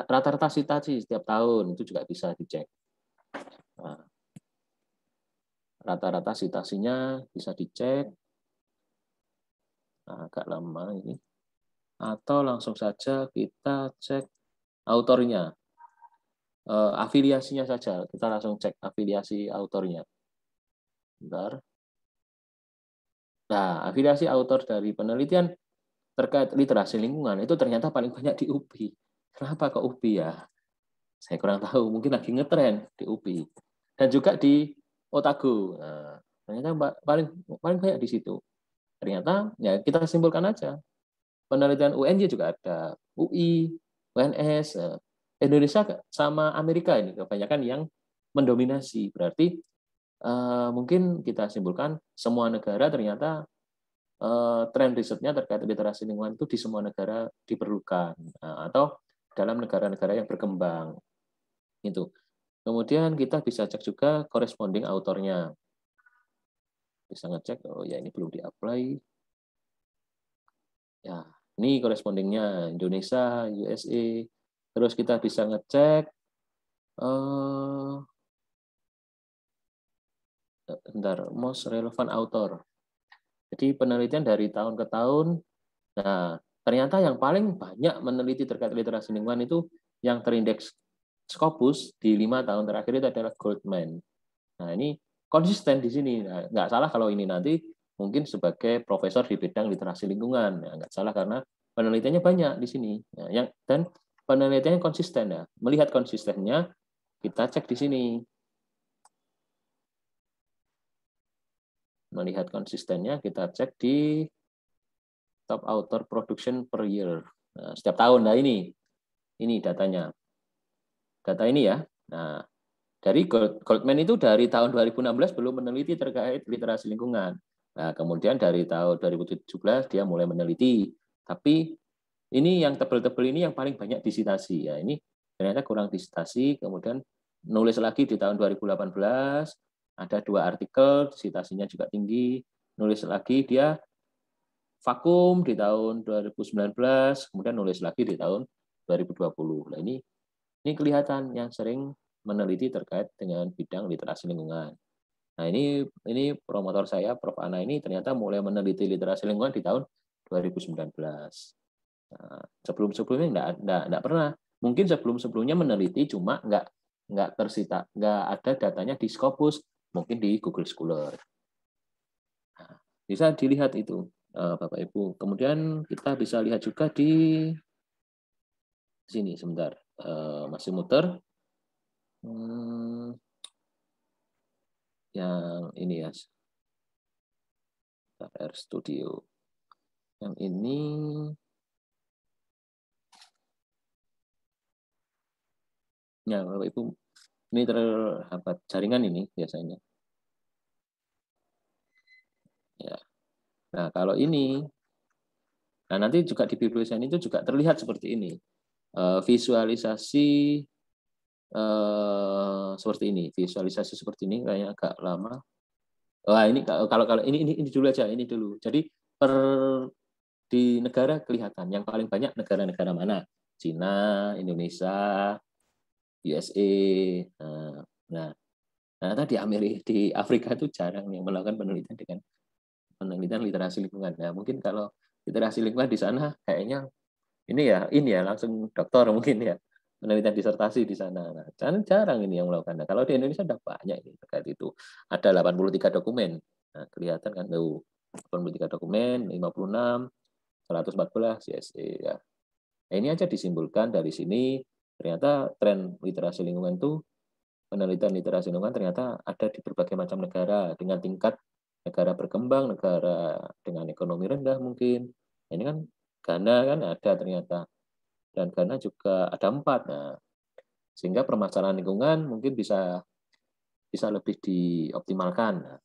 rata-rata citasi setiap tahun itu juga bisa dicek. Nah, rata-rata citasinya bisa dicek. Nah, agak lama ini. Atau langsung saja kita cek autornya. afiliasinya saja. Kita langsung cek afiliasi autornya. Bentar. Nah, afiliasi autor dari penelitian terkait literasi lingkungan itu ternyata paling banyak di UPI. Kenapa kok UPI ya? Saya kurang tahu, mungkin lagi ngetren di UPI. Dan juga di Otago. Nah, ternyata paling banyak di situ. Ternyata ya kita simpulkan aja. Penelitian UNJ juga ada, UI, UNS, Indonesia sama Amerika ini kebanyakan yang mendominasi. Berarti mungkin kita simpulkan semua negara ternyata tren risetnya terkait literasi lingkungan itu di semua negara diperlukan, atau dalam negara-negara yang berkembang. Itu. Kemudian kita bisa cek juga corresponding autornya. Bisa ngecek, oh ya ini belum di-apply. Ya, ini correspondingnya Indonesia, USA. Terus kita bisa ngecek most relevant author. Jadi penelitian dari tahun ke tahun. Nah, ternyata yang paling banyak meneliti terkait literasi lingkungan itu yang terindeks Scopus di 5 tahun terakhir itu adalah Goldman. Nah, ini konsisten di sini. Nah, nggak salah kalau ini nanti mungkin sebagai profesor di bidang literasi lingkungan. Nah, nggak salah karena penelitiannya banyak di sini. Nah, dan penelitiannya konsisten ya. Melihat konsistennya, kita cek di sini. Melihat konsistennya, kita cek di top author production per year. Nah, setiap tahun. Nah, ini datanya. Data ini ya. Nah, dari Goldman itu dari tahun 2016 belum meneliti terkait literasi lingkungan. Nah, kemudian dari tahun 2017 dia mulai meneliti. Tapi ini yang tebel-tebel ini yang paling banyak disitasi. Ya, ini ternyata kurang disitasi. Kemudian nulis lagi di tahun 2018, ada 2 artikel, citasinya juga tinggi. Nulis lagi dia vakum di tahun 2019, kemudian nulis lagi di tahun 2020. Nah, ini kelihatan yang sering meneliti terkait dengan bidang literasi lingkungan. Nah, ini promotor saya, Prof. Ana ini ternyata mulai meneliti literasi lingkungan di tahun 2019. Nah, sebelum-sebelumnya enggak pernah. Mungkin sebelum-sebelumnya meneliti cuma enggak tersita, enggak ada datanya di Scopus, mungkin di Google Scholar. Nah, bisa dilihat itu, Bapak Ibu. Kemudian kita bisa lihat juga di sini sebentar, masih muter. Yang ini ya, R Studio. Yang ini ya, Bapak Ibu, ini terhambat jaringan ini biasanya. Ya. Nah, kalau ini, nah nanti juga di bibliodesign itu juga terlihat seperti ini. Visualisasi seperti ini, visualisasi seperti ini kayaknya agak lama. Wah, ini kalau ini dulu aja, ini dulu. Jadi di negara kelihatan yang paling banyak negara-negara mana? Cina, Indonesia, USA. Nah, di Afrika itu jarang yang melakukan penelitian dengan penelitian literasi lingkungan. Nah, mungkin kalau literasi lingkungan di sana kayaknya ini ya langsung doktor mungkin ya, penelitian disertasi di sana. Nah, jarang ini yang melakukan. Nah, kalau di Indonesia ada banyak ini terkait itu. Ada 83 dokumen. Nah, kelihatan kan, 83 dokumen, 56, 114 CSE ya. Nah, ini aja disimpulkan dari sini. Ternyata tren literasi lingkungan itu, penelitian literasi lingkungan ternyata ada di berbagai macam negara dengan tingkat negara berkembang, negara dengan ekonomi rendah mungkin. Ini kan Ghana kan ada ternyata, dan Ghana juga ada 4. Nah, sehingga permasalahan lingkungan mungkin bisa lebih dioptimalkan. Nah,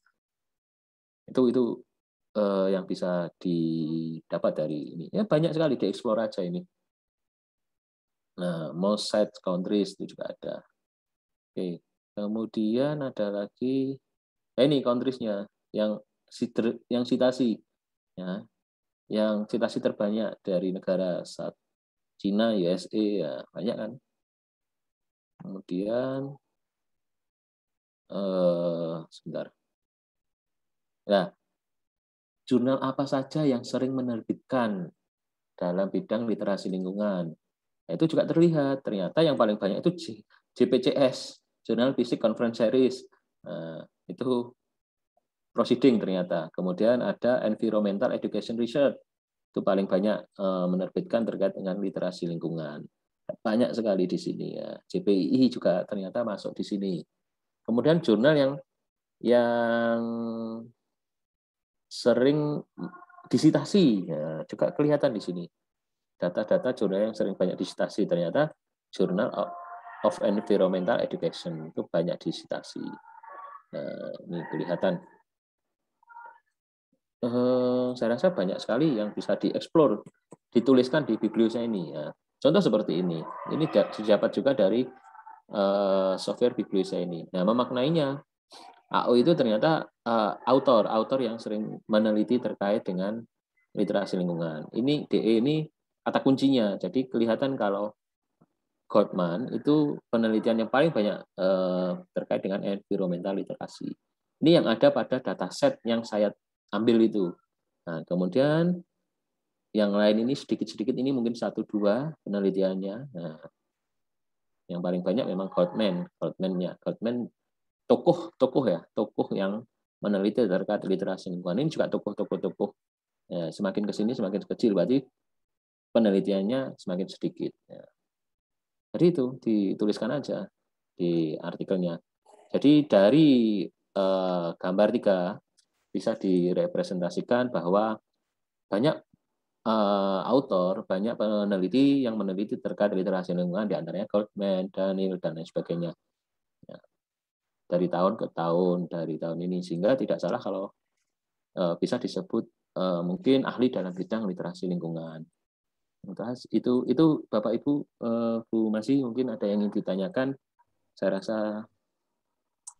itu yang bisa didapat dari ini. Ya banyak sekali, dieksplor aja ini. Nah, most cited countries itu juga ada. Oke, kemudian ada lagi, ini countries-nya yang citasi, ya, yang citasi terbanyak dari negara Cina, USA, ya banyak kan. Kemudian sebentar. Nah, jurnal apa saja yang sering menerbitkan dalam bidang literasi lingkungan? Nah, itu juga terlihat. Ternyata yang paling banyak itu JPCS, Journal Physics Conference Series. Itu proceeding ternyata. Kemudian ada Environmental Education Research. Itu paling banyak menerbitkan terkait dengan literasi lingkungan. Banyak sekali di sini ya. JPII juga ternyata masuk di sini. Kemudian jurnal yang sering disitasi ya, juga kelihatan di sini. Data-data jurnal yang sering banyak disitasi ternyata Journal of Environmental Education itu banyak disitasi. Ini kelihatan. Saya rasa banyak sekali yang bisa dieksplor, dituliskan di bibliosa ini. Ya. Contoh seperti ini. Ini didapat juga dari software bibliosa ini. Nah, memaknainya, AO itu ternyata autor yang sering meneliti terkait dengan literasi lingkungan. Ini DE ini kata kuncinya. Jadi kelihatan kalau Goldman itu penelitian yang paling banyak terkait dengan environmental literasi. Ini yang ada pada dataset yang saya ambil itu. Nah, kemudian yang lain ini sedikit-sedikit ini mungkin 1-2 penelitiannya. Nah, yang paling banyak memang Goldman tokoh yang meneliti terkait literasi lingkungan. Ini juga tokoh. Ya, semakin ke sini semakin kecil, berarti penelitiannya semakin sedikit. Ya. Jadi itu dituliskan aja di artikelnya. Jadi dari gambar 3 bisa direpresentasikan bahwa banyak autor, banyak peneliti yang meneliti terkait literasi lingkungan, di antaranya Goldman, Daniel, dan lain sebagainya. Ya. Dari tahun ke tahun, dari tahun ini, sehingga tidak salah kalau bisa disebut mungkin ahli dalam bidang literasi lingkungan. Itu Bapak Ibu, Bu Masih, mungkin ada yang ingin ditanyakan. Saya rasa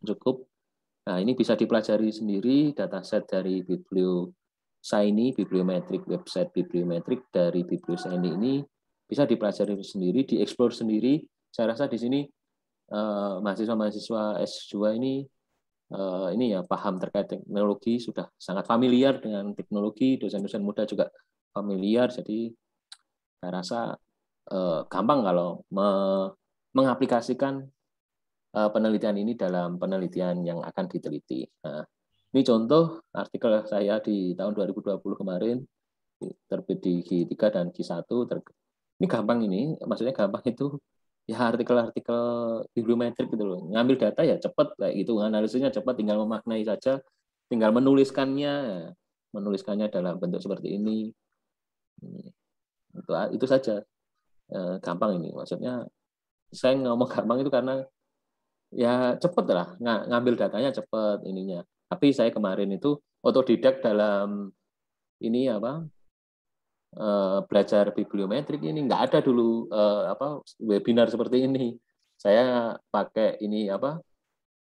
cukup. Nah, ini bisa dipelajari sendiri dataset dari Biblioshiny, bibliometrik, website bibliometrik dari Biblioshiny ini bisa dipelajari sendiri, dieksplor sendiri. Saya rasa di sini mahasiswa-mahasiswa S2 ini ya paham terkait teknologi, sudah sangat familiar dengan teknologi, dosen-dosen muda juga familiar, jadi saya rasa gampang kalau mengaplikasikan penelitian ini dalam penelitian yang akan diteliti. Nah, ini contoh artikel saya di tahun 2020 kemarin, terbit di G3 dan G1. Ini gampang ini, maksudnya gampang itu ya artikel-artikel bibliometrik gitu loh. Ngambil data ya cepat kayak gitu, analisisnya cepat, tinggal memaknai saja, tinggal menuliskannya dalam bentuk seperti ini. Itu saja. Gampang ini, maksudnya saya ngomong gampang itu karena ya cepet lah, ngambil datanya cepet ininya. Tapi saya kemarin itu otodidak dalam ini belajar bibliometrik ini, nggak ada dulu webinar seperti ini. Saya pakai ini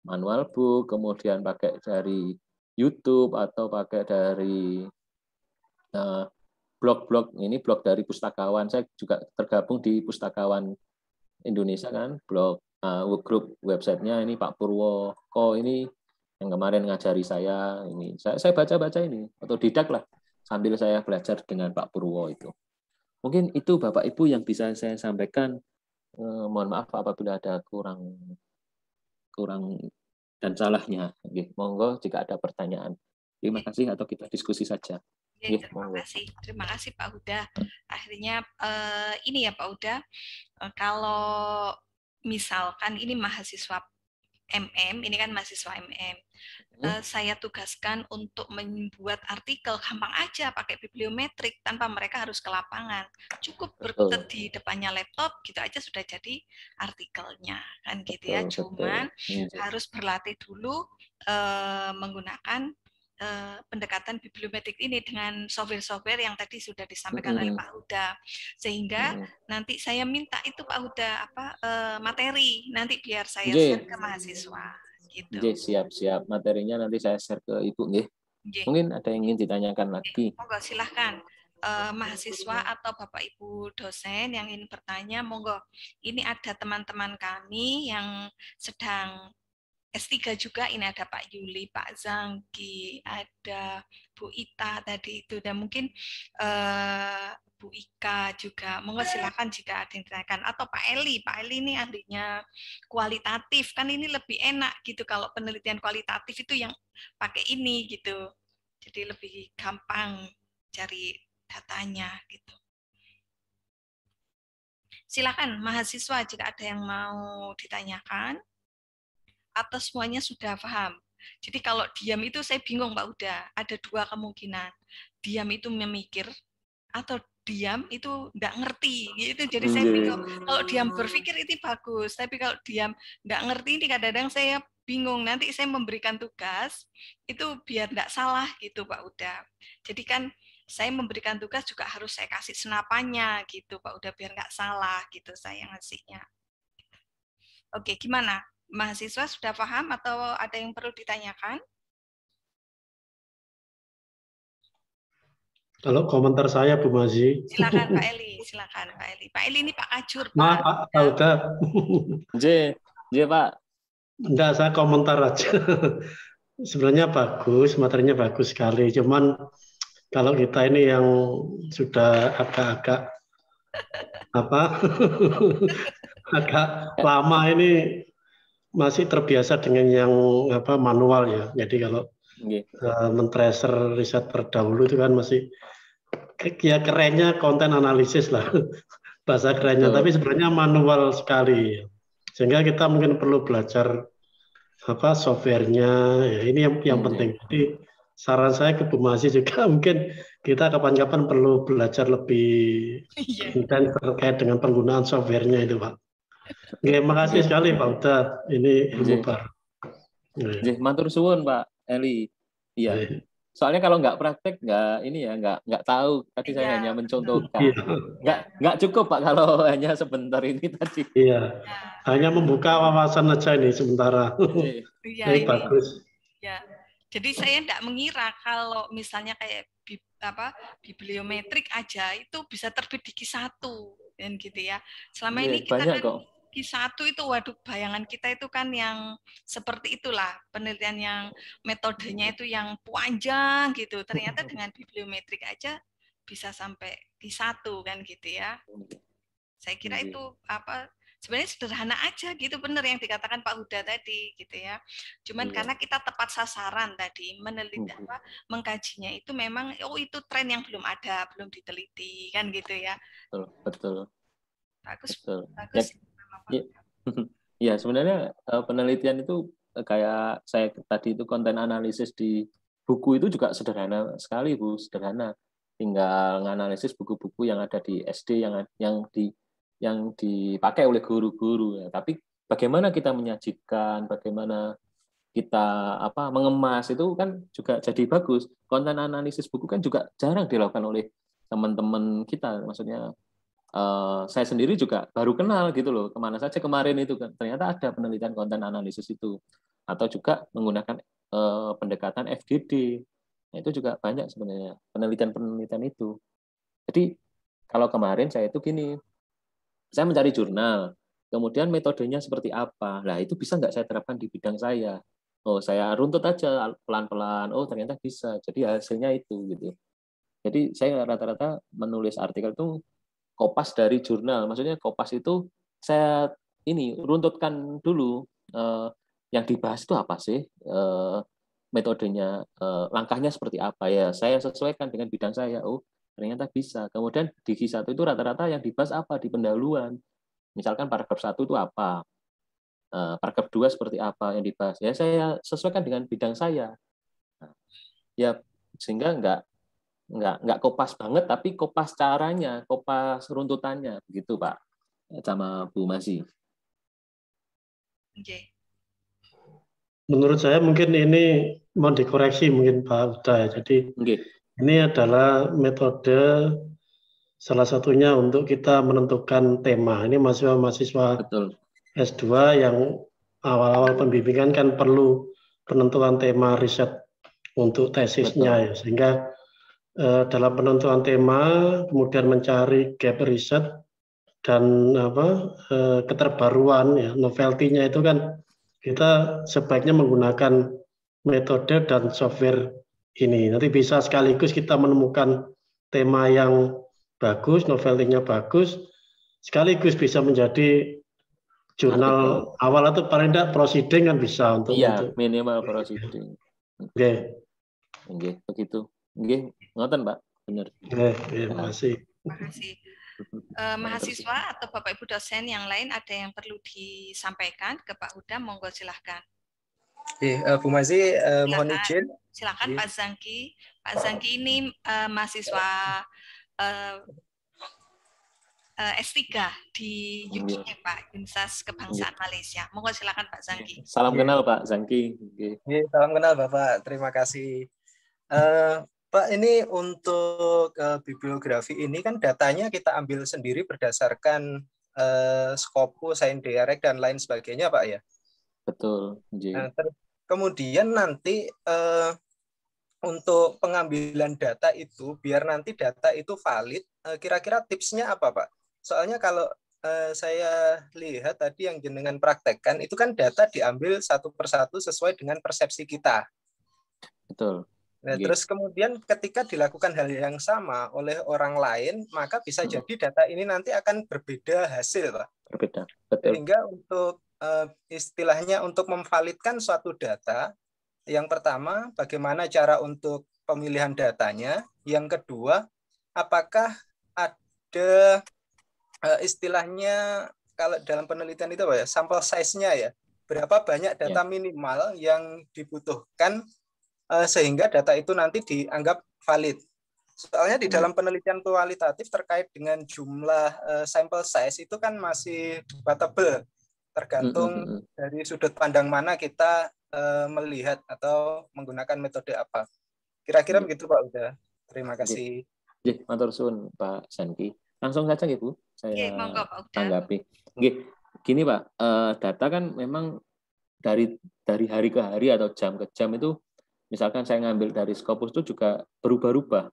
manual book, kemudian pakai dari YouTube atau pakai dari blog-blog, ini blog dari pustakawan. Saya juga tergabung di Pustakawan Indonesia kan, blog grup websitenya ini Pak Purwoko ini yang kemarin ngajari saya ini. Saya baca-baca ini otodidak lah sambil saya belajar dengan Pak Purwo itu. Mungkin itu Bapak Ibu yang bisa saya sampaikan. Mohon maaf apabila ada kurang dan salahnya. Monggo jika ada pertanyaan. Terima kasih atau kita diskusi saja. Terima kasih Pak Huda. Akhirnya ini ya Pak Huda, kalau misalkan ini mahasiswa MM, ini kan mahasiswa MM, saya tugaskan untuk membuat artikel, gampang aja pakai bibliometrik tanpa mereka harus ke lapangan, cukup berkutat di depannya laptop gitu aja sudah jadi artikelnya kan gitu ya. Cuman harus berlatih dulu menggunakan pendekatan bibliometrik ini dengan software-software yang tadi sudah disampaikan oleh Pak Huda, sehingga nanti saya minta itu Pak Huda materi nanti biar saya share ke mahasiswa gitu. Siap materinya nanti saya share ke Ibu nggih. Mungkin ada yang ingin ditanyakan lagi. Monggo silahkan mahasiswa atau Bapak Ibu dosen yang ingin bertanya, monggo. Ini ada teman-teman kami yang sedang S3 juga ini ada Pak Yuli, Pak Zangki, ada Bu Ita tadi itu, dan mungkin Bu Ika juga. Monggo silakan jika ada yang ditanyakan. Atau Pak Eli ini ahlinya kualitatif, kan ini lebih enak gitu kalau penelitian kualitatif itu yang pakai ini gitu. Jadi lebih gampang cari datanya gitu. Silakan mahasiswa jika ada yang mau ditanyakan atau semuanya sudah paham. Jadi kalau diam itu saya bingung Pak Huda, ada dua kemungkinan. Diam itu memikir atau diam itu nggak ngerti gitu. Jadi saya bingung. Kalau diam berpikir itu bagus, tapi kalau diam nggak ngerti ini kadang-kadang saya bingung. Nanti saya memberikan tugas itu biar nggak salah gitu Pak Huda. Jadi kan saya memberikan tugas juga harus saya kasih senapannya gitu Pak Huda, biar nggak salah gitu saya ngasihnya. Oke, gimana? Mahasiswa sudah paham atau ada yang perlu ditanyakan? Kalau komentar saya, Bu Mazi. Silakan Pak Eli, silakan Pak Eli. Pak Eli ini Pak Kajur, Pak. Maaf, Pak Huda. Pak. Enggak, saya komentar aja. Sebenarnya bagus, materinya bagus sekali. Cuman kalau kita ini yang sudah agak-agak agak lama ini masih terbiasa dengan yang manual ya. Jadi kalau men-tracer riset terdahulu itu kan masih ya kerennya konten analisis lah bahasa kerennya, tapi sebenarnya manual sekali, sehingga kita mungkin perlu belajar softwarenya ya, ini yang penting. Jadi saran saya ke Bu Masi juga mungkin kita kapan-kapan perlu belajar lebih intens terkait dengan penggunaan softwarenya itu Pak. Oke, makasih sekali Pak Huda, ini ilmu baru. Matur suwun Pak Eli. Iya. Soalnya kalau nggak praktek nggak tahu. Tadi saya hanya mencontohkan. Nggak cukup Pak kalau hanya sebentar ini tadi. Iya. Hanya membuka wawasan aja ini sementara. Ini bagus. Ya. Jadi saya tidak mengira kalau misalnya kayak bibliometrik aja itu bisa terbit di Q1 dan gitu ya. Selama ini kita kan Q1 itu, waduh, bayangan kita itu kan yang seperti itulah, penelitian yang metodenya itu yang panjang gitu. Ternyata dengan bibliometrik aja bisa sampai Q1 kan gitu ya. Saya kira itu sebenarnya sederhana aja gitu, benar yang dikatakan Pak Huda tadi gitu ya. Cuman karena kita tepat sasaran tadi meneliti mengkajinya itu memang itu tren yang belum ada, belum diteliti kan gitu ya. Betul. Bagus. Ya, sebenarnya penelitian itu kayak saya tadi itu konten analisis di buku itu juga sederhana sekali Bu, sederhana. Tinggal menganalisis buku-buku yang ada di SD yang dipakai oleh guru-guru ya. Tapi bagaimana kita menyajikan, bagaimana kita mengemas itu kan juga jadi bagus. Konten analisis buku kan juga jarang dilakukan oleh teman-teman kita, maksudnya saya sendiri juga baru kenal gitu loh, kemana saja kemarin itu kan ternyata ada penelitian konten analisis itu, atau juga menggunakan pendekatan FGD. Nah, itu juga banyak sebenarnya penelitian itu. Jadi kalau kemarin saya itu gini, saya mencari jurnal, kemudian metodenya seperti apa, nah itu bisa nggak saya terapkan di bidang saya? Oh, saya runtut aja pelan-pelan, oh ternyata bisa, jadi hasilnya itu gitu. Jadi saya rata-rata menulis artikel itu kopas dari jurnal, maksudnya kopas itu saya runtutkan dulu yang dibahas itu apa sih, metodenya, langkahnya seperti apa ya, saya sesuaikan dengan bidang saya, oh ternyata bisa. Kemudian di Q1 itu rata-rata yang dibahas apa di pendahuluan, misalkan paragraf 1 itu apa, paragraf 2 seperti apa yang dibahas, ya saya sesuaikan dengan bidang saya. Ya sehingga nggak kopas banget, tapi kopas caranya, kopas runtutannya, begitu Pak sama Bu Masi. Menurut saya mungkin ini mau dikoreksi mungkin Pak Huda. Jadi ini adalah metode salah satunya untuk kita menentukan tema. Ini mahasiswa S2 yang awal-awal pembimbingan kan perlu penentuan tema riset untuk tesisnya ya, sehingga dalam penentuan tema, kemudian mencari gap riset dan keterbaruan ya, novelty-nya itu kan kita sebaiknya menggunakan metode dan software ini. Nanti bisa sekaligus kita menemukan tema yang bagus, novelingnya bagus, sekaligus bisa menjadi jurnal awal atau paling tidak proceeding kan bisa untuk minimal proceeding. Oke. Begitu. Ngoten, Pak. Benar. Terima kasih. Terima kasih. Mahasiswa atau Bapak Ibu dosen yang lain ada yang perlu disampaikan ke Pak Huda, monggo silahkan. Bu Mazi, mohon izin. Silakan Pak Zangki. Pak Zangki ini mahasiswa S3 di UKM, Pak, Universitas Kebangsaan Malaysia. Monggo silakan Pak Zangki. Salam kenal Pak Zangki. Salam kenal Bapak. Terima kasih. Pak, ini untuk bibliografi ini kan datanya kita ambil sendiri berdasarkan Scopus, ScienceDirect, dan lain sebagainya, Pak ya? Betul. Kemudian nanti untuk pengambilan data itu, biar nanti data itu valid, kira-kira tipsnya apa, Pak? Soalnya kalau saya lihat tadi yang jenengan praktekkan, itu kan data diambil satu persatu sesuai dengan persepsi kita. Betul. Nah, terus kemudian ketika dilakukan hal yang sama oleh orang lain, maka bisa jadi data ini nanti akan berbeda hasil, Pak. Berbeda, betul. Sehingga untuk istilahnya untuk memvalidkan suatu data, yang pertama, bagaimana cara untuk pemilihan datanya. Yang kedua, apakah ada istilahnya kalau dalam penelitian itu apa ya, sampel size-nya ya, berapa banyak data minimal yang dibutuhkan sehingga data itu nanti dianggap valid. Soalnya di dalam penelitian kualitatif terkait dengan jumlah sampel size itu kan masih debatable, tergantung dari sudut pandang mana kita melihat atau menggunakan metode apa. Kira-kira begitu Pak Uda. Terima kasih. Matur suwun Pak Zangki. Langsung saja Ibu, saya monggo, Pak Uda. tanggapi. Gini Pak, data kan memang dari hari ke hari atau jam ke jam itu, misalkan saya ngambil dari Scopus itu juga berubah-ubah.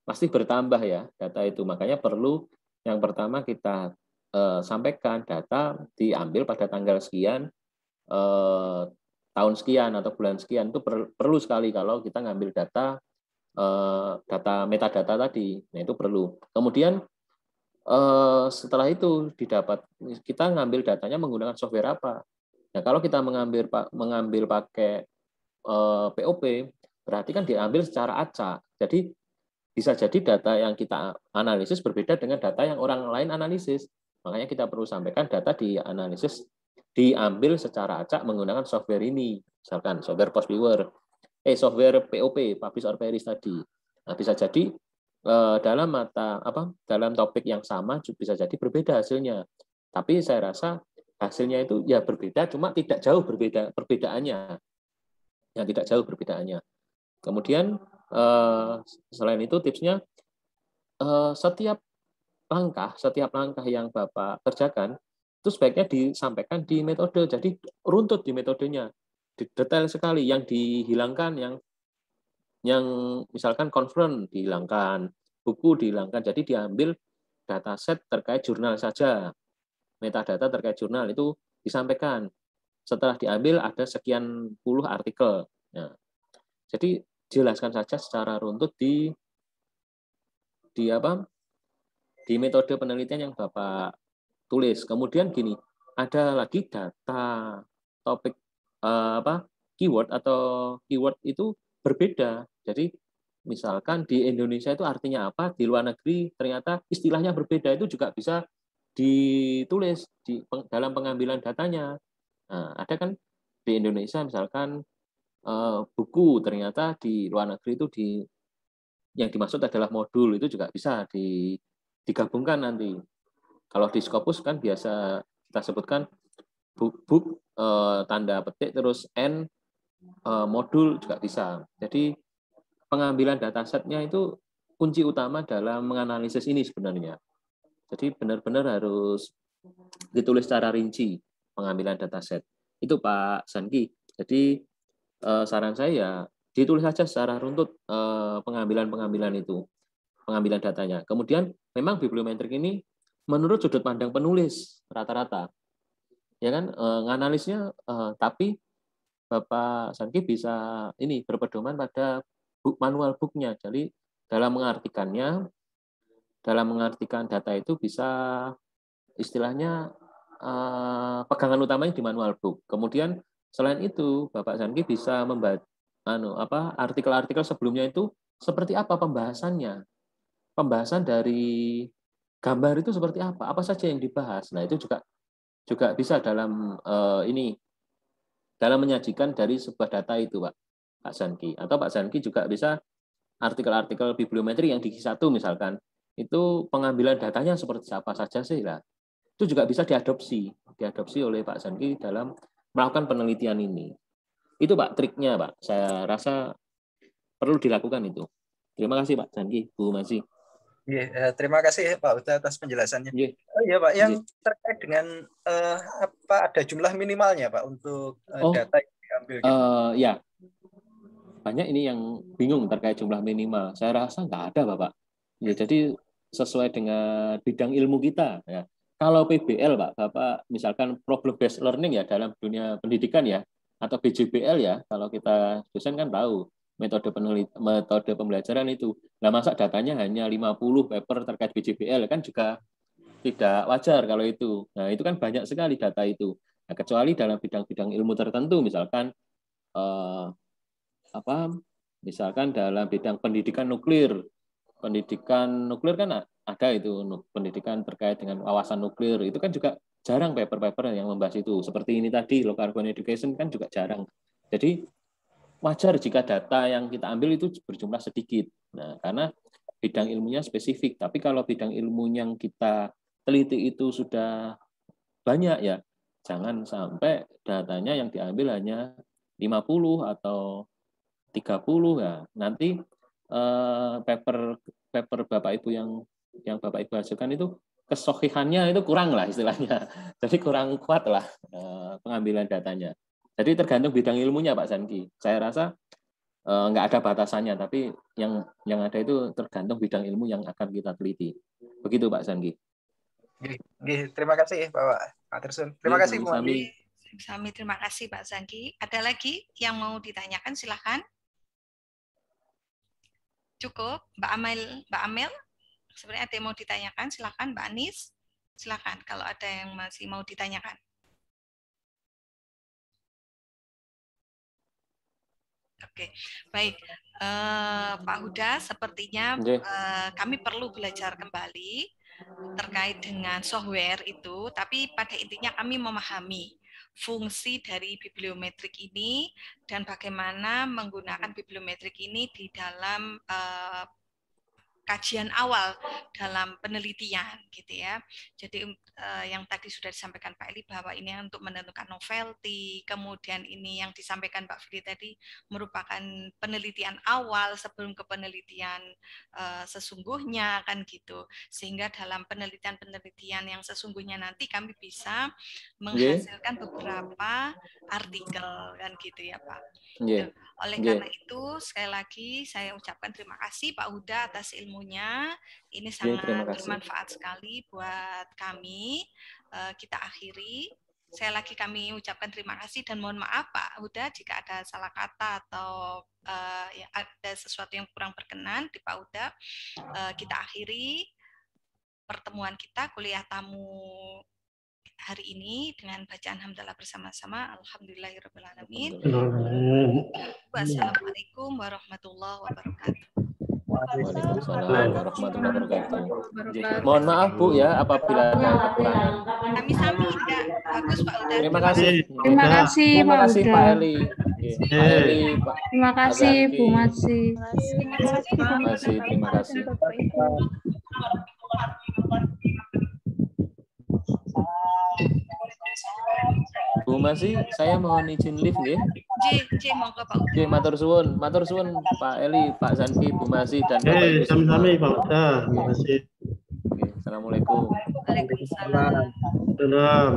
Pasti bertambah ya data itu. Makanya perlu yang pertama kita sampaikan data diambil pada tanggal sekian, tahun sekian atau bulan sekian. Itu perlu sekali kalau kita ngambil data metadata tadi. Nah, itu perlu. Kemudian setelah itu kita ngambil datanya menggunakan software apa. Nah, kalau kita mengambil pakai POP, berarti kan diambil secara acak. Jadi bisa jadi data yang kita analisis berbeda dengan data yang orang lain analisis. Makanya kita perlu sampaikan data dianalisis diambil secara acak menggunakan software ini. Misalkan software Postviewer, software POP, Publish or Perish tadi. Nah, bisa jadi dalam topik yang sama bisa jadi berbeda hasilnya. Tapi saya rasa hasilnya itu ya berbeda, cuma tidak jauh perbedaannya. Yang tidak jauh perbedaannya. Kemudian selain itu tipsnya setiap langkah yang Bapak kerjakan itu sebaiknya disampaikan di metode. Jadi runtut di metodenya, detail sekali. Yang dihilangkan, yang misalkan conference dihilangkan, buku dihilangkan. Jadi diambil dataset terkait jurnal saja, metadata terkait jurnal itu disampaikan. Setelah diambil ada sekian puluh artikel. Nah, jadi jelaskan saja secara runtut di metode penelitian yang Bapak tulis. Kemudian gini, ada lagi data topik keyword atau keyword itu berbeda. Jadi misalkan di Indonesia itu artinya apa, di luar negeri ternyata istilahnya berbeda, itu juga bisa ditulis dalam pengambilan datanya. Nah, ada kan di Indonesia misalkan buku, ternyata di luar negeri itu yang dimaksud adalah modul, itu juga bisa digabungkan nanti. Kalau di Scopus kan biasa kita sebutkan book tanda petik terus N modul juga bisa. Jadi pengambilan datasetnya itu kunci utama dalam menganalisis ini sebenarnya. Jadi benar-benar harus ditulis secara rinci pengambilan dataset. Itu Pak Zangki. Jadi saran saya ditulis saja secara runtut pengambilan itu, pengambilan datanya. Kemudian memang bibliometrik ini menurut sudut pandang penulis rata-rata. ya kan, nganalisnya, tapi Bapak Zaki bisa ini berpedoman pada manual book-nya. Jadi dalam mengartikan data itu bisa istilahnya pegangan utamanya di manual book. Kemudian selain itu Bapak Zaki bisa membaca artikel-artikel sebelumnya itu seperti apa pembahasannya. Pembahasan dari gambar itu seperti apa? Apa saja yang dibahas? Nah, itu juga bisa dalam dalam menyajikan dari sebuah data itu, Pak Zanki. Atau Pak Zanki juga bisa artikel-artikel bibliometri yang di Q1 misalkan, itu pengambilan datanya seperti apa saja sih lah. Itu juga bisa diadopsi oleh Pak Zanki dalam melakukan penelitian ini. Itu Pak triknya, Pak. Saya rasa perlu dilakukan itu. Terima kasih Pak Zanki, Bu Masih. Terima kasih Pak Huda atas penjelasannya. Oh iya Pak, yang terkait dengan ada jumlah minimalnya Pak untuk data yang diambil. Gitu. Ya, banyak ini yang bingung terkait jumlah minimal. Saya rasa nggak ada Bapak. Ya, jadi sesuai dengan bidang ilmu kita. Ya. Kalau PBL Bapak misalkan problem based learning ya dalam dunia pendidikan ya, atau BJBL ya, kalau kita dosen kan tahu metode pembelajaran itu. Nah, masa datanya hanya 50 paper terkait BJBL kan juga tidak wajar kalau itu. Nah, itu kan banyak sekali data itu. Nah, kecuali dalam bidang-bidang ilmu tertentu, misalkan misalkan dalam bidang pendidikan nuklir. Pendidikan nuklir kan ada itu, pendidikan terkait dengan wawasan nuklir. Itu kan juga jarang paper-paper yang membahas itu. Seperti ini tadi, low carbon education kan juga jarang. Jadi wajar jika data yang kita ambil itu berjumlah sedikit. Nah, karena bidang ilmunya spesifik. Tapi kalau bidang ilmu yang kita teliti itu sudah banyak ya, jangan sampai datanya yang diambil hanya 50 atau 30 ya. Nanti paper Bapak Ibu yang Bapak Ibu hasilkan itu kesohihannya itu kurang lah istilahnya. Jadi kurang kuat lah pengambilan datanya. Jadi tergantung bidang ilmunya Pak Zanki. Saya rasa nggak ada batasannya, tapi yang ada itu tergantung bidang ilmu yang akan kita teliti. Begitu Pak Zanki. Terima kasih Pak Tersun. Terima kasih Bu Mami. Terima kasih Pak Zanki. Ada lagi yang mau ditanyakan, silahkan. Cukup, Mbak Amel. Sebenarnya ada yang mau ditanyakan, silahkan Mbak Anis. Silahkan kalau ada yang masih mau ditanyakan. Oke, baik. Pak Huda, sepertinya kami perlu belajar kembali terkait dengan software itu, tapi pada intinya kami memahami fungsi dari bibliometrik ini dan bagaimana menggunakan bibliometrik ini di dalam kajian awal dalam penelitian gitu ya. Jadi yang tadi sudah disampaikan Pak Eli bahwa ini untuk menentukan novelty, kemudian ini yang disampaikan Pak Fili tadi merupakan penelitian awal sebelum ke penelitian sesungguhnya kan gitu. Sehingga dalam penelitian yang sesungguhnya nanti kami bisa menghasilkan beberapa artikel kan gitu ya Pak. Oleh karena itu sekali lagi saya ucapkan terima kasih Pak Huda atas ilmunya. Ini sangat bermanfaat sekali buat kami. Kita akhiri. Saya lagi kami ucapkan terima kasih dan mohon maaf Pak Huda jika ada salah kata atau ya, ada sesuatu yang kurang berkenan di Pak Huda. Kita akhiri pertemuan kita kuliah tamu hari ini dengan bacaan hamdalah bersama-sama. Alhamdulillahirrahmanirrahim. Wassalamualaikum warahmatullahi wabarakatuh. Waalaikumsalam warahmatullahi wabarakatuh. Mohon maaf Bu ya apabila ada kekurangan. Kami tidak bagus Pak Uda. Terima kasih. Terima kasih Pak Eli. Pak Eli, Pak. Terima kasih Bu Masih. Terima kasih. Bu Masih, saya mohon izin live nggih. Monggo Pak. Matur suwun Pak Eli, Pak Zanki, Bu Masih dan Bapak Ibu. Sami-sami Pak Uda. Terima kasih. Assalamualaikum. Waalaikumsalam. Salam.